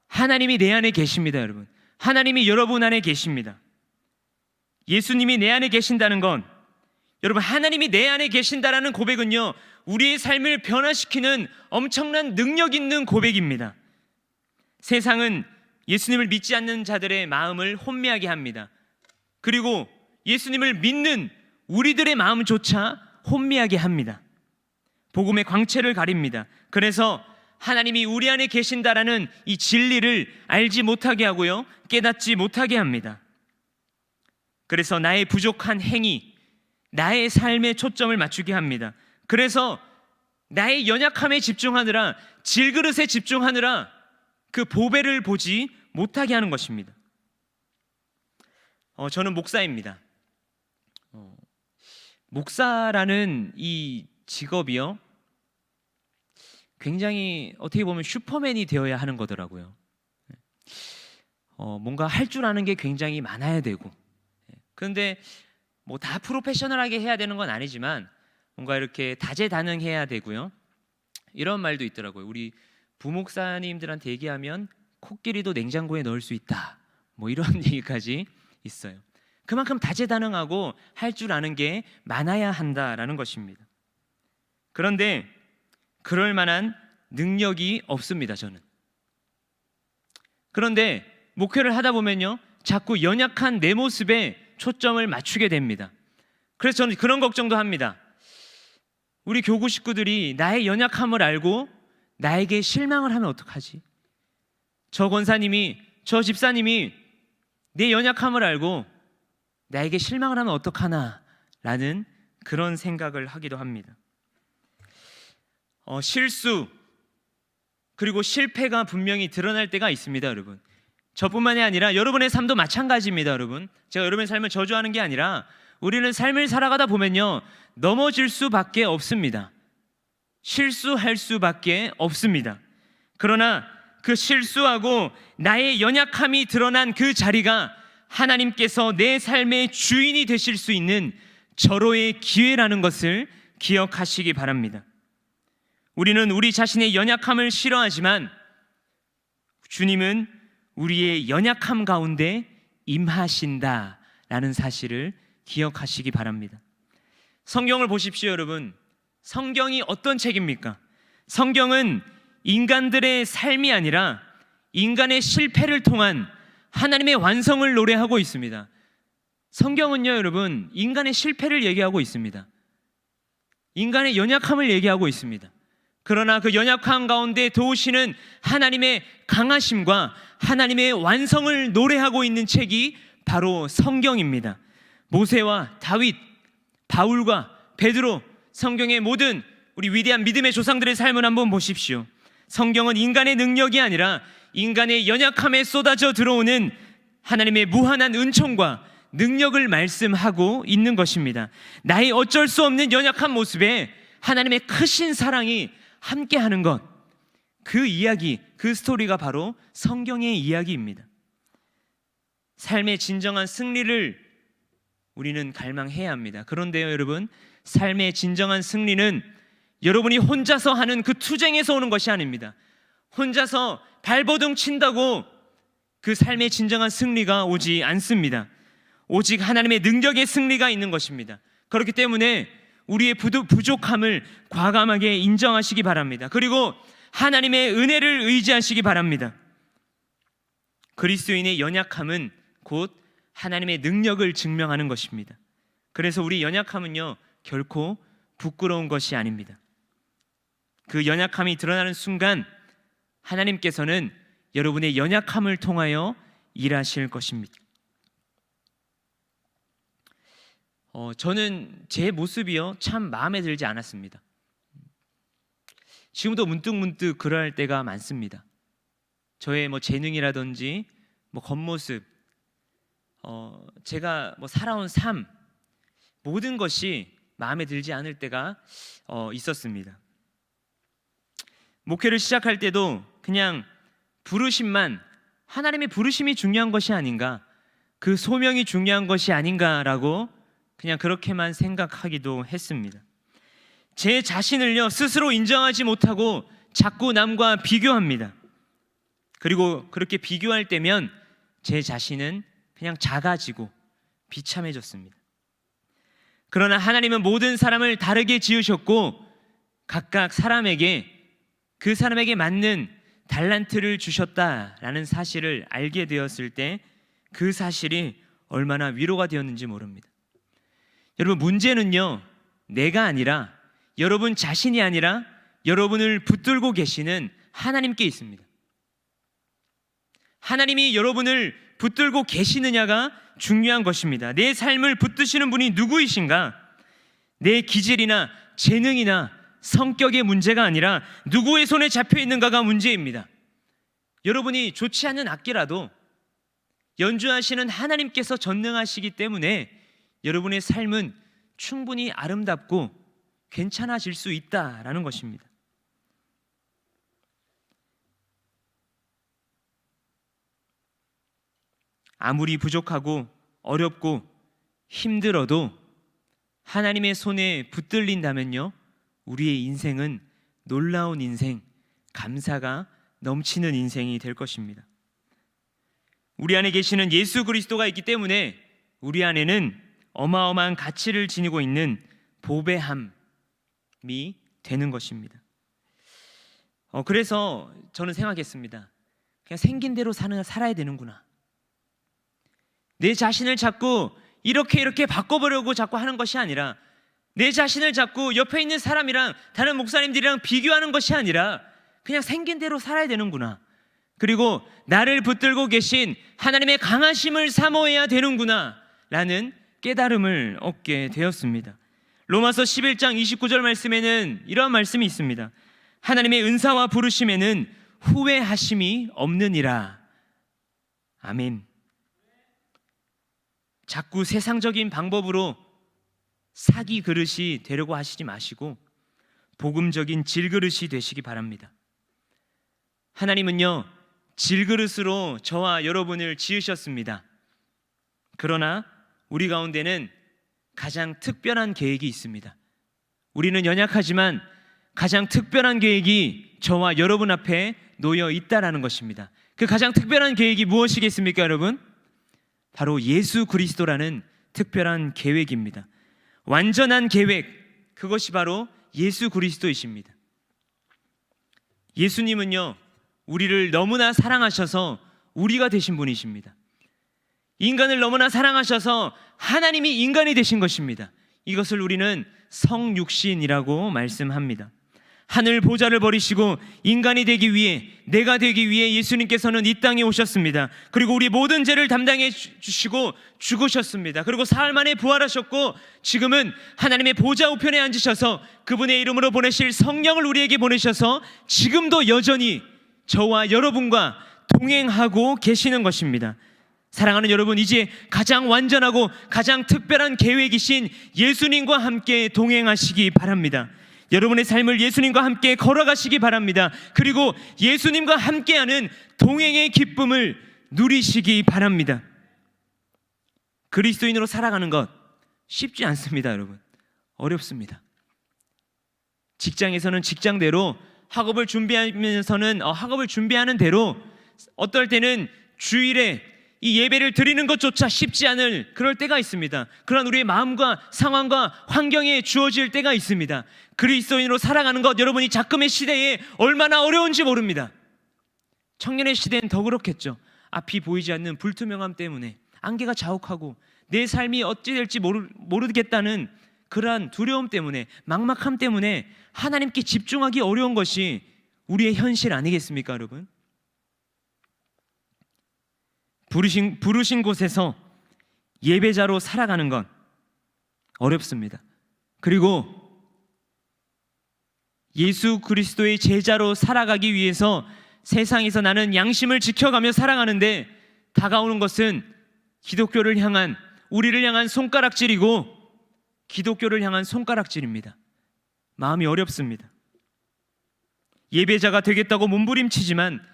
하나님이 내 안에 계십니다, 여러분. 하나님이 여러분 안에 계십니다. 예수님이 내 안에 계신다는 건, 여러분, 하나님이 내 안에 계신다라는 고백은요, 우리의 삶을 변화시키는 엄청난 능력 있는 고백입니다. 세상은 예수님을 믿지 않는 자들의 마음을 혼미하게 합니다. 그리고 예수님을 믿는 우리들의 마음조차 혼미하게 합니다. 복음의 광채를 가립니다. 그래서 하나님이 우리 안에 계신다라는 이 진리를 알지 못하게 하고요, 깨닫지 못하게 합니다. 그래서 나의 부족한 행위, 나의 삶에 초점을 맞추게 합니다. 그래서 나의 연약함에 집중하느라, 질그릇에 집중하느라 그 보배를 보지 못하게 하는 것입니다. 저는 목사입니다. 목사라는 이 직업이요, 굉장히 어떻게 보면 슈퍼맨이 되어야 하는 거더라고요. 뭔가 할 줄 아는 게 굉장히 많아야 되고, 그런데 뭐 다 프로페셔널하게 해야 되는 건 아니지만 뭔가 이렇게 다재다능해야 되고요. 이런 말도 있더라고요. 우리 부목사님들한테 얘기하면 코끼리도 냉장고에 넣을 수 있다, 뭐 이런 얘기까지 있어요. 그만큼 다재다능하고 할 줄 아는 게 많아야 한다라는 것입니다. 그런데 그럴 만한 능력이 없습니다, 저는. 그런데 목회를 하다 보면요, 자꾸 연약한 내 모습에 초점을 맞추게 됩니다. 그래서 저는 그런 걱정도 합니다. 우리 교구 식구들이 나의 연약함을 알고 나에게 실망을 하면 어떡하지? 저 권사님이, 저 집사님이 내 연약함을 알고 나에게 실망을 하면 어떡하나 라는 그런 생각을 하기도 합니다. 실수 그리고 실패가 분명히 드러날 때가 있습니다, 여러분. 저뿐만이 아니라 여러분의 삶도 마찬가지입니다, 여러분. 제가 여러분의 삶을 저주하는 게 아니라 우리는 삶을 살아가다 보면요, 넘어질 수밖에 없습니다. 실수할 수밖에 없습니다. 그러나 그 실수하고 나의 연약함이 드러난 그 자리가 하나님께서 내 삶의 주인이 되실 수 있는 절호의 기회라는 것을 기억하시기 바랍니다. 우리는 우리 자신의 연약함을 싫어하지만 주님은 우리의 연약함 가운데 임하신다라는 사실을 기억하시기 바랍니다. 성경을 보십시오, 여러분. 성경이 어떤 책입니까? 성경은 인간들의 삶이 아니라 인간의 실패를 통한 하나님의 완성을 노래하고 있습니다. 성경은요, 여러분, 인간의 실패를 얘기하고 있습니다. 인간의 연약함을 얘기하고 있습니다. 그러나 그 연약함 가운데 도우시는 하나님의 강하심과 하나님의 완성을 노래하고 있는 책이 바로 성경입니다. 모세와 다윗, 바울과 베드로, 성경의 모든 우리 위대한 믿음의 조상들의 삶을 한번 보십시오. 성경은 인간의 능력이 아니라 인간의 연약함에 쏟아져 들어오는 하나님의 무한한 은총과 능력을 말씀하고 있는 것입니다. 나의 어쩔 수 없는 연약한 모습에 하나님의 크신 사랑이 함께하는 것, 그 이야기, 그 스토리가 바로 성경의 이야기입니다. 삶의 진정한 승리를 우리는 갈망해야 합니다. 그런데요, 여러분, 삶의 진정한 승리는 여러분이 혼자서 하는 그 투쟁에서 오는 것이 아닙니다. 혼자서 발버둥 친다고 그 삶의 진정한 승리가 오지 않습니다. 오직 하나님의 능력의 승리가 있는 것입니다. 그렇기 때문에 우리의 부족함을 과감하게 인정하시기 바랍니다. 그리고 하나님의 은혜를 의지하시기 바랍니다. 그리스도인의 연약함은 곧 하나님의 능력을 증명하는 것입니다. 그래서 우리 연약함은요, 결코 부끄러운 것이 아닙니다. 그 연약함이 드러나는 순간 하나님께서는 여러분의 연약함을 통하여 일하실 것입니다. 저는 제 모습이요, 참 마음에 들지 않았습니다. 지금도 문득문득 그럴 때가 많습니다. 저의 재능이라든지 겉모습, 제가 살아온 삶, 모든 것이 마음에 들지 않을 때가 있었습니다. 목회를 시작할 때도 그냥 부르심만, 하나님의 부르심이 중요한 것이 아닌가, 그 소명이 중요한 것이 아닌가라고 그냥 그렇게만 생각하기도 했습니다. 제 자신을요, 스스로 인정하지 못하고 자꾸 남과 비교합니다. 그리고 그렇게 비교할 때면 제 자신은 그냥 작아지고 비참해졌습니다. 그러나 하나님은 모든 사람을 다르게 지으셨고 각각 그 사람에게 맞는 달란트를 주셨다라는 사실을 알게 되었을 때 그 사실이 얼마나 위로가 되었는지 모릅니다. 여러분, 문제는요, 내가 아니라, 여러분 자신이 아니라 여러분을 붙들고 계시는 하나님께 있습니다. 하나님이 여러분을 붙들고 계시느냐가 중요한 것입니다. 내 삶을 붙드시는 분이 누구이신가? 내 기질이나 재능이나 성격의 문제가 아니라 누구의 손에 잡혀 있는가가 문제입니다. 여러분이 좋지 않은 악기라도 연주하시는 하나님께서 전능하시기 때문에 여러분의 삶은 충분히 아름답고 괜찮아질 수 있다라는 것입니다. 아무리 부족하고 어렵고 힘들어도 하나님의 손에 붙들린다면요, 우리의 인생은 놀라운 인생, 감사가 넘치는 인생이 될 것입니다. 우리 안에 계시는 예수 그리스도가 있기 때문에 우리 안에는 어마어마한 가치를 지니고 있는 보배함이 되는 것입니다. 그래서 저는 생각했습니다. 그냥 생긴 대로 살아야 되는구나. 내 자신을 자꾸 이렇게 바꿔보려고 자꾸 하는 것이 아니라, 내 자신을 자꾸 옆에 있는 사람이랑 다른 목사님들이랑 비교하는 것이 아니라 그냥 생긴 대로 살아야 되는구나. 그리고 나를 붙들고 계신 하나님의 강하심을 사모해야 되는구나 라는 깨달음을 얻게 되었습니다. 로마서 11장 29절 말씀에는 이러한 말씀이 있습니다. 하나님의 은사와 부르심에는 후회하심이 없느니라. 아멘. 자꾸 세상적인 방법으로 사기 그릇이 되려고 하시지 마시고 복음적인 질그릇이 되시기 바랍니다. 하나님은요, 질그릇으로 저와 여러분을 지으셨습니다. 그러나 우리 가운데는 가장 특별한 계획이 있습니다. 우리는 연약하지만 가장 특별한 계획이 저와 여러분 앞에 놓여 있다라는 것입니다. 그 가장 특별한 계획이 무엇이겠습니까, 여러분? 바로 예수 그리스도라는 특별한 계획입니다. 완전한 계획, 그것이 바로 예수 그리스도이십니다. 예수님은요, 우리를 너무나 사랑하셔서 우리가 되신 분이십니다. 인간을 너무나 사랑하셔서 하나님이 인간이 되신 것입니다. 이것을 우리는 성육신이라고 말씀합니다. 하늘 보좌를 버리시고 인간이 되기 위해, 내가 되기 위해 예수님께서는 이 땅에 오셨습니다. 그리고 우리 모든 죄를 담당해 주시고 죽으셨습니다. 그리고 사흘 만에 부활하셨고 지금은 하나님의 보좌 우편에 앉으셔서 그분의 이름으로 보내실 성령을 우리에게 보내셔서 지금도 여전히 저와 여러분과 동행하고 계시는 것입니다. 사랑하는 여러분, 이제 가장 완전하고 가장 특별한 계획이신 예수님과 함께 동행하시기 바랍니다. 여러분의 삶을 예수님과 함께 걸어가시기 바랍니다. 그리고 예수님과 함께하는 동행의 기쁨을 누리시기 바랍니다. 그리스도인으로 살아가는 것 쉽지 않습니다, 여러분. 어렵습니다. 직장에서는 직장대로, 학업을 준비하면서는 학업을 준비하는 대로, 어떨 때는 주일에 이 예배를 드리는 것조차 쉽지 않을 그럴 때가 있습니다. 그런 우리의 마음과 상황과 환경에 주어질 때가 있습니다. 그리스도인으로 살아가는 것, 여러분이 작금의 시대에 얼마나 어려운지 모릅니다. 청년의 시대는 더 그렇겠죠. 앞이 보이지 않는 불투명함 때문에 안개가 자욱하고 내 삶이 어찌 될지 모르겠다는 그러한 두려움 때문에, 막막함 때문에 하나님께 집중하기 어려운 것이 우리의 현실 아니겠습니까, 여러분? 부르신 곳에서 예배자로 살아가는 건 어렵습니다. 그리고 예수 그리스도의 제자로 살아가기 위해서 세상에서 나는 양심을 지켜가며 살아가는데 다가오는 것은 기독교를 향한, 우리를 향한 손가락질이고 기독교를 향한 손가락질입니다. 마음이 어렵습니다. 예배자가 되겠다고 몸부림치지만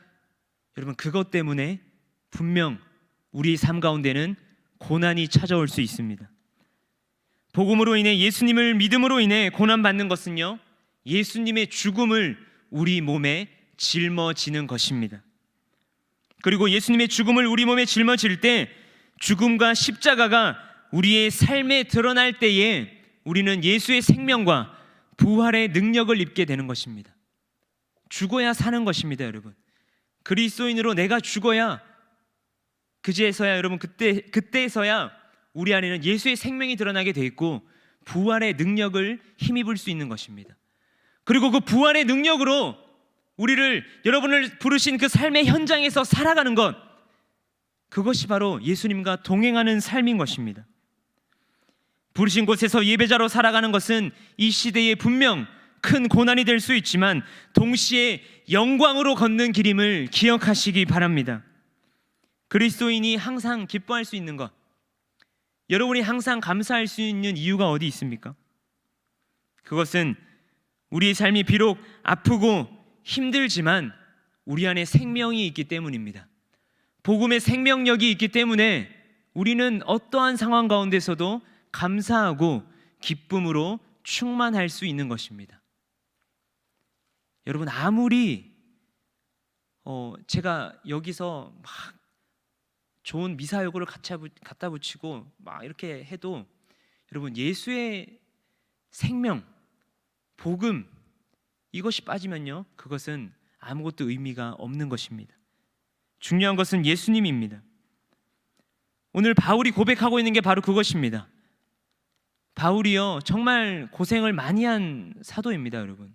여러분, 그것 때문에 분명 우리 삶 가운데는 고난이 찾아올 수 있습니다. 복음으로 인해, 예수님을 믿음으로 인해 고난받는 것은요, 예수님의 죽음을 우리 몸에 짊어지는 것입니다. 그리고 예수님의 죽음을 우리 몸에 짊어질 때 죽음과 십자가가 우리의 삶에 드러날 때에 우리는 예수의 생명과 부활의 능력을 입게 되는 것입니다. 죽어야 사는 것입니다, 여러분. 그리스도인으로 내가 죽어야, 그제서야 여러분, 그때서야 우리 안에는 예수의 생명이 드러나게 돼 있고 부활의 능력을 힘입을 수 있는 것입니다. 그리고 그 부활의 능력으로 여러분을 부르신 그 삶의 현장에서 살아가는 것, 그것이 바로 예수님과 동행하는 삶인 것입니다. 부르신 곳에서 예배자로 살아가는 것은 이 시대에 분명 큰 고난이 될 수 있지만 동시에 영광으로 걷는 길임을 기억하시기 바랍니다. 그리스도인이 항상 기뻐할 수 있는 것, 여러분이 항상 감사할 수 있는 이유가 어디 있습니까? 그것은 우리의 삶이 비록 아프고 힘들지만 우리 안에 생명이 있기 때문입니다. 복음의 생명력이 있기 때문에 우리는 어떠한 상황 가운데서도 감사하고 기쁨으로 충만할 수 있는 것입니다. 여러분, 아무리 제가 여기서 막 좋은 미사여구를 갖다 붙이고 막 이렇게 해도 여러분, 예수의 생명, 복음, 이것이 빠지면요, 그것은 아무것도 의미가 없는 것입니다. 중요한 것은 예수님입니다. 오늘 바울이 고백하고 있는 게 바로 그것입니다. 바울이요, 정말 고생을 많이 한 사도입니다, 여러분.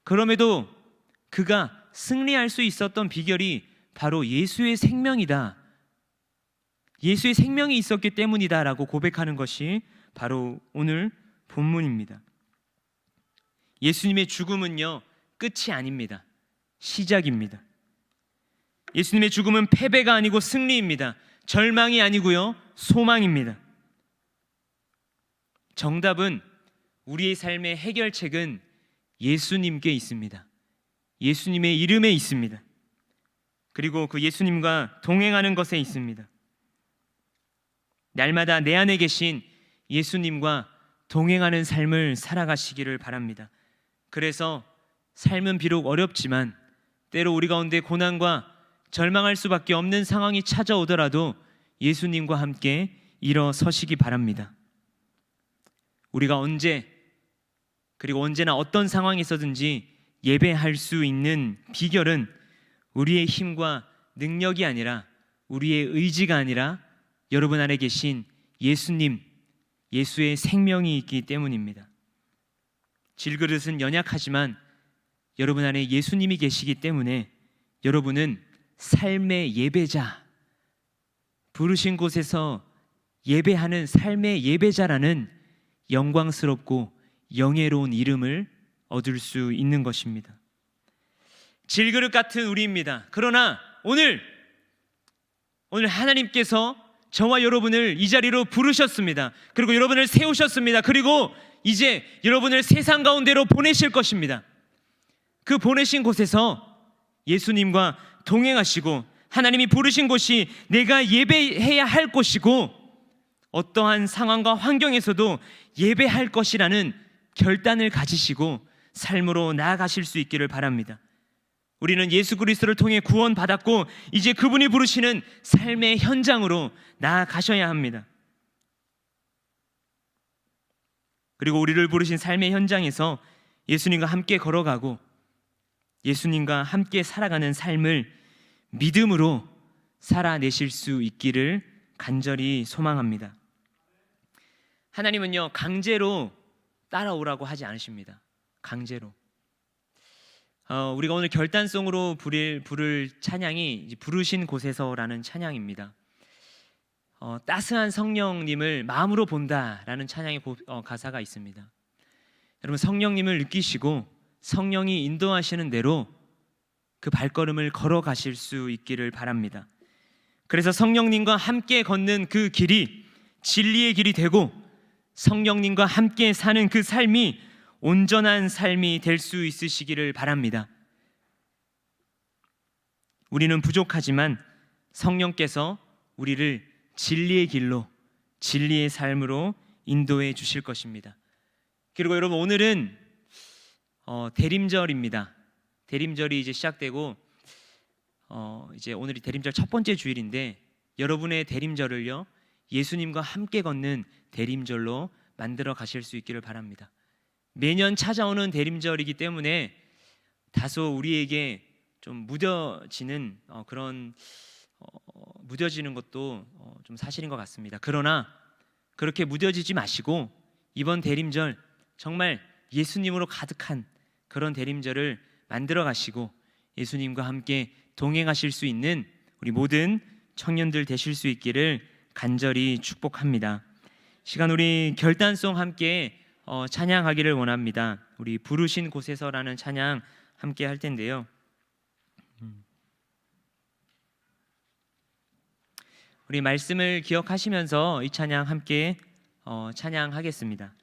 그럼에도 그가 승리할 수 있었던 비결이 바로 예수의 생명이다, 예수의 생명이 있었기 때문이다라고 고백하는 것이 바로 오늘 본문입니다. 예수님의 죽음은요, 끝이 아닙니다. 시작입니다. 예수님의 죽음은 패배가 아니고 승리입니다. 절망이 아니고요, 소망입니다. 정답은, 우리의 삶의 해결책은 예수님께 있습니다. 예수님의 이름에 있습니다. 그리고 그 예수님과 동행하는 것에 있습니다. 날마다 내 안에 계신 예수님과 동행하는 삶을 살아가시기를 바랍니다. 그래서 삶은 비록 어렵지만 때로 우리 가운데 고난과 절망할 수밖에 없는 상황이 찾아오더라도 예수님과 함께 일어서시기 바랍니다. 우리가 그리고 언제나 어떤 상황에서든지 예배할 수 있는 비결은 우리의 힘과 능력이 아니라, 우리의 의지가 아니라 여러분 안에 계신 예수님, 예수의 생명이 있기 때문입니다. 질그릇은 연약하지만 여러분 안에 예수님이 계시기 때문에 여러분은 삶의 예배자, 부르신 곳에서 예배하는 삶의 예배자라는 영광스럽고 영예로운 이름을 얻을 수 있는 것입니다. 질그릇 같은 우리입니다. 그러나 오늘 하나님께서 저와 여러분을 이 자리로 부르셨습니다. 그리고 여러분을 세우셨습니다. 그리고 이제 여러분을 세상 가운데로 보내실 것입니다. 그 보내신 곳에서 예수님과 동행하시고, 하나님이 부르신 곳이 내가 예배해야 할 곳이고 어떠한 상황과 환경에서도 예배할 것이라는 결단을 가지시고 삶으로 나아가실 수 있기를 바랍니다. 우리는 예수 그리스도를 통해 구원받았고 이제 그분이 부르시는 삶의 현장으로 나아가셔야 합니다. 그리고 우리를 부르신 삶의 현장에서 예수님과 함께 걸어가고 예수님과 함께 살아가는 삶을 믿음으로 살아내실 수 있기를 간절히 소망합니다. 하나님은요, 강제로 따라오라고 하지 않으십니다. 강제로. 우리가 오늘 결단송으로 부를 찬양이 부르신 곳에서라는 찬양입니다. 따스한 성령님을 마음으로 본다라는 찬양의 가사가 있습니다. 여러분, 성령님을 느끼시고 성령이 인도하시는 대로 그 발걸음을 걸어가실 수 있기를 바랍니다. 그래서 성령님과 함께 걷는 그 길이 진리의 길이 되고 성령님과 함께 사는 그 삶이 온전한 삶이 될 수 있으시기를 바랍니다. 우리는 부족하지만 성령께서 우리를 진리의 길로, 진리의 삶으로 인도해 주실 것입니다. 그리고 여러분, 오늘은 대림절입니다. 대림절이 이제 시작되고 이제 오늘이 대림절 첫 번째 주일인데 여러분의 대림절을요, 예수님과 함께 걷는 대림절로 만들어 가실 수 있기를 바랍니다. 매년 찾아오는 대림절이기 때문에 다소 우리에게 좀 무뎌지는 무뎌지는 것도 좀 사실인 것 같습니다. 그러나 그렇게 무뎌지지 마시고 이번 대림절 정말 예수님으로 가득한 그런 대림절을 만들어 가시고 예수님과 함께 동행하실 수 있는 우리 모든 청년들 되실 수 있기를 간절히 축복합니다. 시간 우리 결단송 함께 찬양하기를 원합니다. 우리 부르신 곳에서라는 찬양 함께 할 텐데요. 우리 말씀을 기억하시면서 이 찬양 함께 찬양하겠습니다.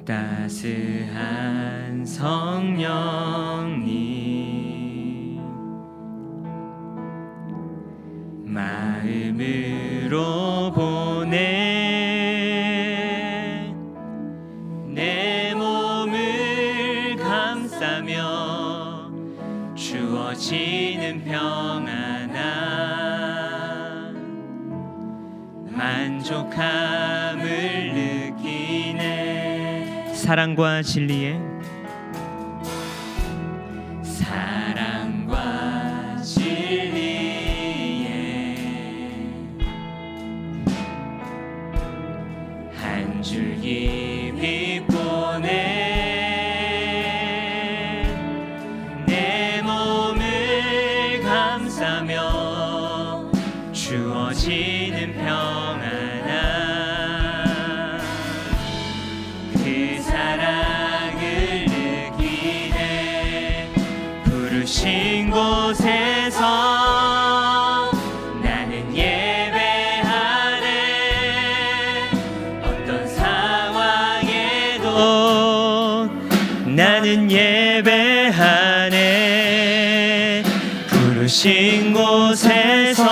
따스한 성령님 마음으로 보내 내 몸을 감싸며 주어지는 평안함 만족함을 느끼네 사랑과 진리의 한 줄기 빛 보내 내 몸을 감싸며 주어지는 평안함 그 사랑을 느끼네 부르신 곳에서 나는 예배하네 어떤 상황에도 나는 예배하네 부르신 곳에서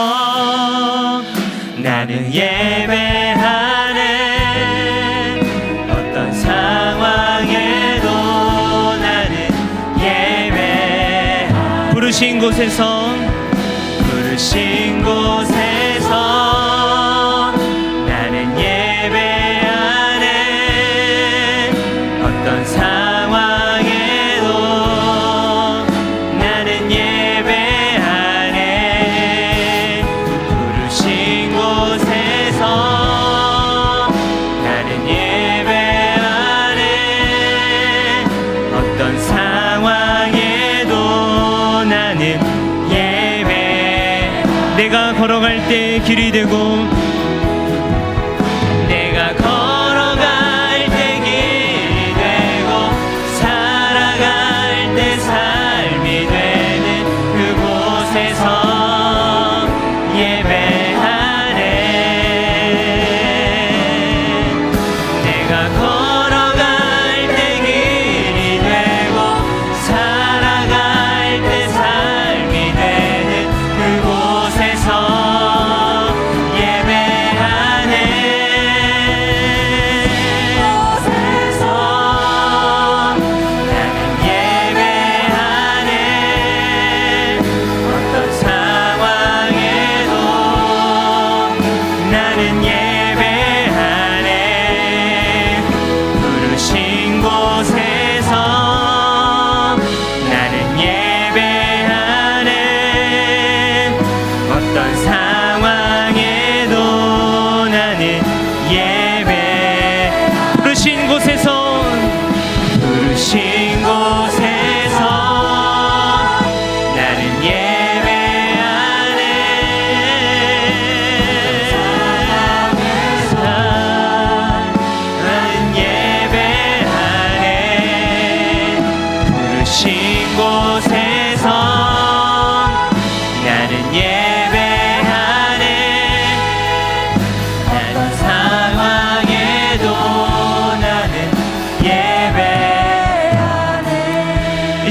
나는 예배하네 어떤 상황에도 나는 예배하네 부르신 곳에서 나는 예배하네 어떤 상황에도 나는 예배하네 부르신 곳에서 나는 예배하네 어떤 상황에도 나는 예배 내가 걸어갈 때 길이 되고 내가 걸어갈 때 길이 되고 살아갈 때 삶이 되는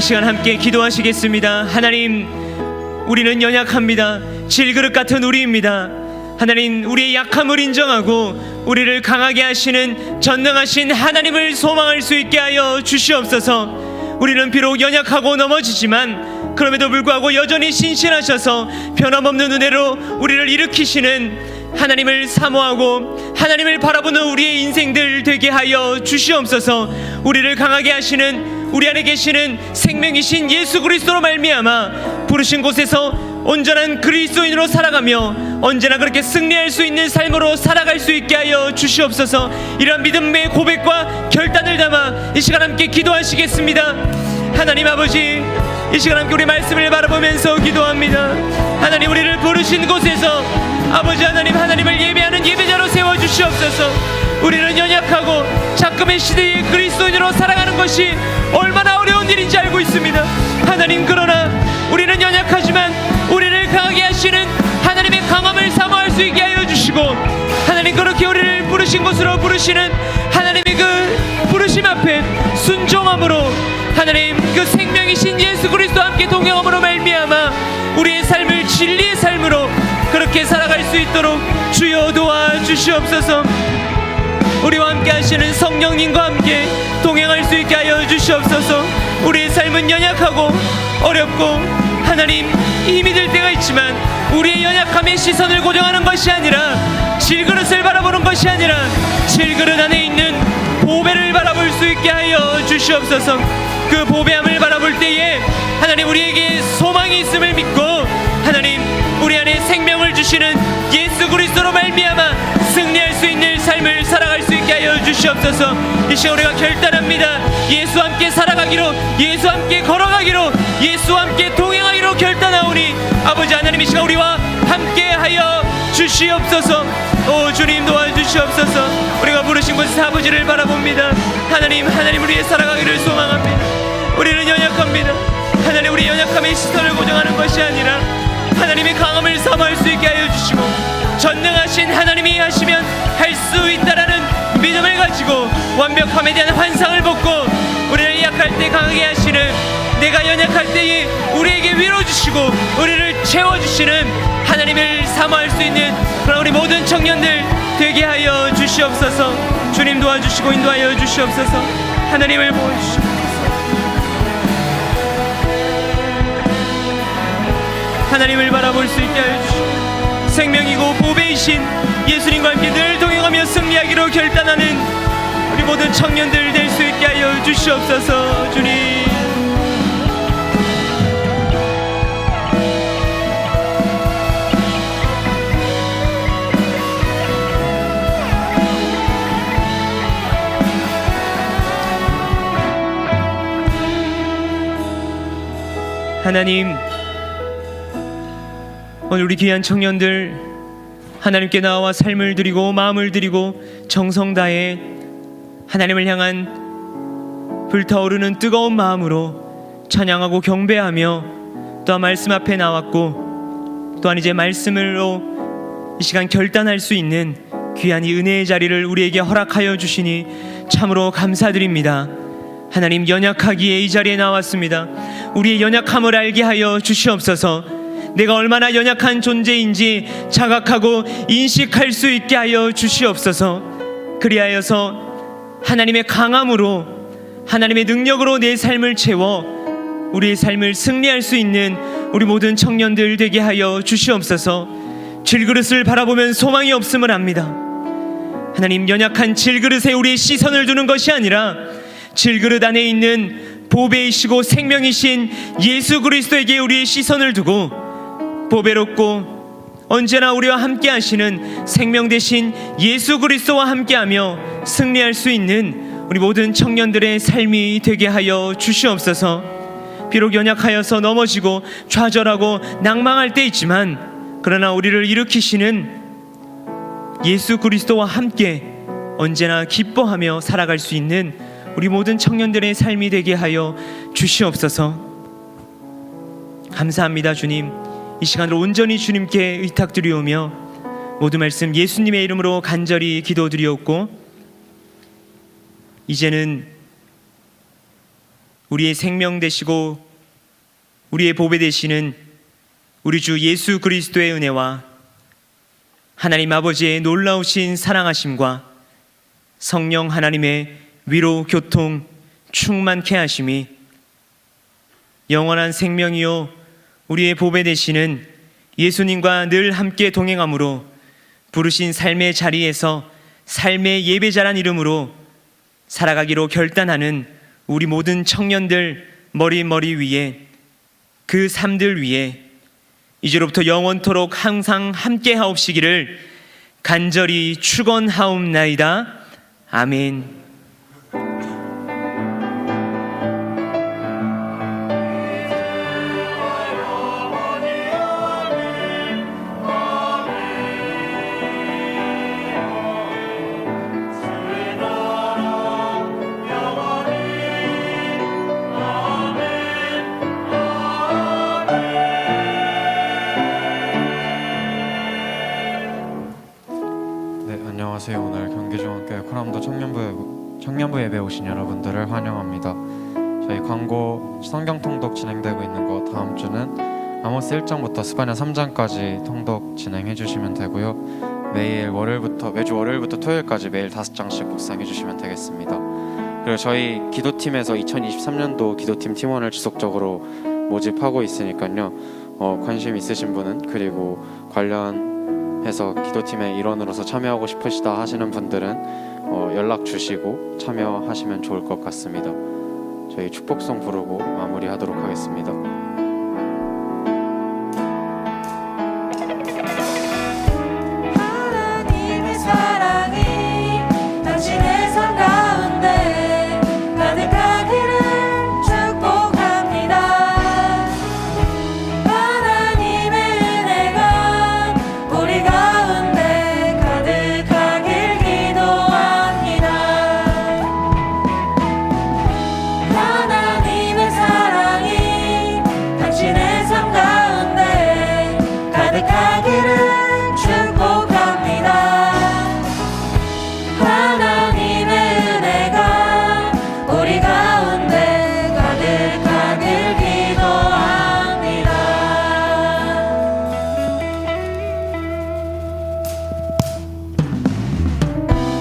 시간 함께 기도하시겠습니다. 하나님, 우리는 연약합니다. 질그릇 같은 우리입니다. 하나님, 우리의 약함을 인정하고 우리를 강하게 하시는 전능하신 하나님을 소망할 수 있게 하여 주시옵소서. 우리는 비록 연약하고 넘어지지만 그럼에도 불구하고 여전히 신실하셔서 변함없는 은혜로 우리를 일으키시는 하나님을 사모하고 하나님을 바라보는 우리의 인생들 되게 하여 주시옵소서. 우리를 강하게 하시는 우리 안에 계시는 생명이신 예수 그리스도로 말미암아 부르신 곳에서 온전한 그리스도인으로 살아가며 언제나 그렇게 승리할 수 있는 삶으로 살아갈 수 있게 하여 주시옵소서. 이런 믿음의 고백과 결단을 담아 이 시간 함께 기도하시겠습니다. 하나님 아버지, 이 시간 함께 우리 말씀을 바라보면서 기도합니다. 하나님, 우리를 부르신 곳에서 아버지 하나님, 하나님을 예배하는 예배자로 세워주시옵소서. 우리는 연약하고 작금의 시대의 그리스도인으로 살아가는 것이 얼마나 어려운 일인지 알고 있습니다. 하나님, 그러나 우리는 연약하지만 우리를 강하게 하시는 하나님의 강함을 사모할 수 있게 하여 주시고, 하나님 그렇게 우리를 부르신 곳으로 부르시는 하나님의 그 부르심 앞에 순종함으로 하나님 그 생명이신 예수 그리스도와 함께 동행함으로 말미암아 우리의 삶을 진리의 삶으로 그렇게 살아갈 수 있도록 주여 도와주시옵소서. 우리와 함께 하시는 성령님과 함께 동행할 수 있게 하여 주시옵소서. 우리의 삶은 연약하고 어렵고 하나님 힘이 들 때가 있지만 우리의 연약함에 시선을 고정하는 것이 아니라 질그릇을 바라보는 것이 아니라 질그릇 안에 있는 보배를 바라볼 수 있게 하여 주시옵소서. 그 보배함을 바라볼 때에 하나님 우리에게 소망이 있음을 믿고 하나님 우리 안에 생명을 주시는 예수 그리스도로 말미암아 승리할 수 있는 삶을 살아갈 수 있게 하여 주시옵소서. 이 시간 우리가 결단합니다. 예수와 함께 살아가기로, 예수와 함께 걸어가기로, 예수와 함께 동행하기로 결단하오니 아버지 하나님 이 시간 우리와 함께 하여 주시옵소서. 오 주님 도와주시옵소서. 우리가 부르신 곳에서 아버지를 바라봅니다. 하나님, 하나님 우리의 살아가기를 소망합니다. 우리는 연약합니다. 하나님 우리 연약함에 시선을 고정하는 것이 아니라 하나님의 강함을 사모할 수 있게 하여 주시고 전능하신 하나님이 하시면 할 수 있다라는 믿음을 가지고 완벽함에 대한 환상을 벗고 우리를 약할 때 강하게 하시는, 내가 연약할 때에 우리에게 위로 주시고 우리를 채워주시는 하나님을 사모할 수 있는 그런 우리 모든 청년들 되게 하여 주시옵소서. 주님 도와주시고 인도하여 주시옵소서. 하나님을 보여주시옵소서. 하나님을 바라볼 수 있게 하여 주시옵소서. 생명이고 보배이신 예수님과 함께 늘 동행하며 승리하기로 결단하는 우리 모든 청년들 될 수 있게 하여 주시옵소서. 주님, 하나님 오늘 우리 귀한 청년들 하나님께 나와 삶을 드리고 마음을 드리고 정성 다해 하나님을 향한 불타오르는 뜨거운 마음으로 찬양하고 경배하며 또한 말씀 앞에 나왔고 또한 이제 말씀으로 이 시간 결단할 수 있는 귀한 이 은혜의 자리를 우리에게 허락하여 주시니 참으로 감사드립니다. 하나님 연약하기에 이 자리에 나왔습니다. 우리의 연약함을 알게 하여 주시옵소서. 내가 얼마나 연약한 존재인지 자각하고 인식할 수 있게 하여 주시옵소서. 그리하여서 하나님의 강함으로 하나님의 능력으로 내 삶을 채워 우리의 삶을 승리할 수 있는 우리 모든 청년들 되게 하여 주시옵소서. 질그릇을 바라보면 소망이 없음을 압니다. 하나님 연약한 질그릇에 우리의 시선을 두는 것이 아니라 질그릇 안에 있는 보배이시고 생명이신 예수 그리스도에게 우리의 시선을 두고 보배롭고 언제나 우리와 함께 하시는 생명 되신 예수 그리스도와 함께하며 승리할 수 있는 우리 모든 청년들의 삶이 되게 하여 주시옵소서. 비록 연약하여서 넘어지고 좌절하고 낭망할 때 있지만 그러나 우리를 일으키시는 예수 그리스도와 함께 언제나 기뻐하며 살아갈 수 있는 우리 모든 청년들의 삶이 되게 하여 주시옵소서. 감사합니다. 주님, 이 시간을 온전히 주님께 의탁드리오며 모든 말씀 예수님의 이름으로 간절히 기도드리옵고 이제는 우리의 생명 되시고 우리의 보배 되시는 우리 주 예수 그리스도의 은혜와 하나님 아버지의 놀라우신 사랑하심과 성령 하나님의 위로 교통 충만케 하심이 영원한 생명이요 우리의 보배 되시는 예수님과 늘 함께 동행함으로 부르신 삶의 자리에서 삶의 예배자란 이름으로 살아가기로 결단하는 우리 모든 청년들 머리 위에 그 삶들 위에 이제로부터 영원토록 항상 함께 하옵시기를 간절히 축원하옵나이다. 아멘. 안녕하세요. 오늘 경기중앙교회 코람도 청년부 예배 오신 여러분들을 환영합니다. 저희 광고 성경 통독 진행되고 있는 거 다음 주는 아모스 1장부터 스바냐 3장까지 통독 진행해 주시면 되고요. 매주 월요일부터 토요일까지 매일 5장씩 묵상해 주시면 되겠습니다. 그리고 저희 기도팀에서 2023년도 기도팀 팀원을 지속적으로 모집하고 있으니까요. 관심 있으신 분은 그리고 관련해서 기도팀의 일원으로서 참여하고 싶으시다 하시는 분들은 연락 주시고 참여하시면 좋을 것 같습니다. 저희 축복송 부르고 마무리하도록 하겠습니다.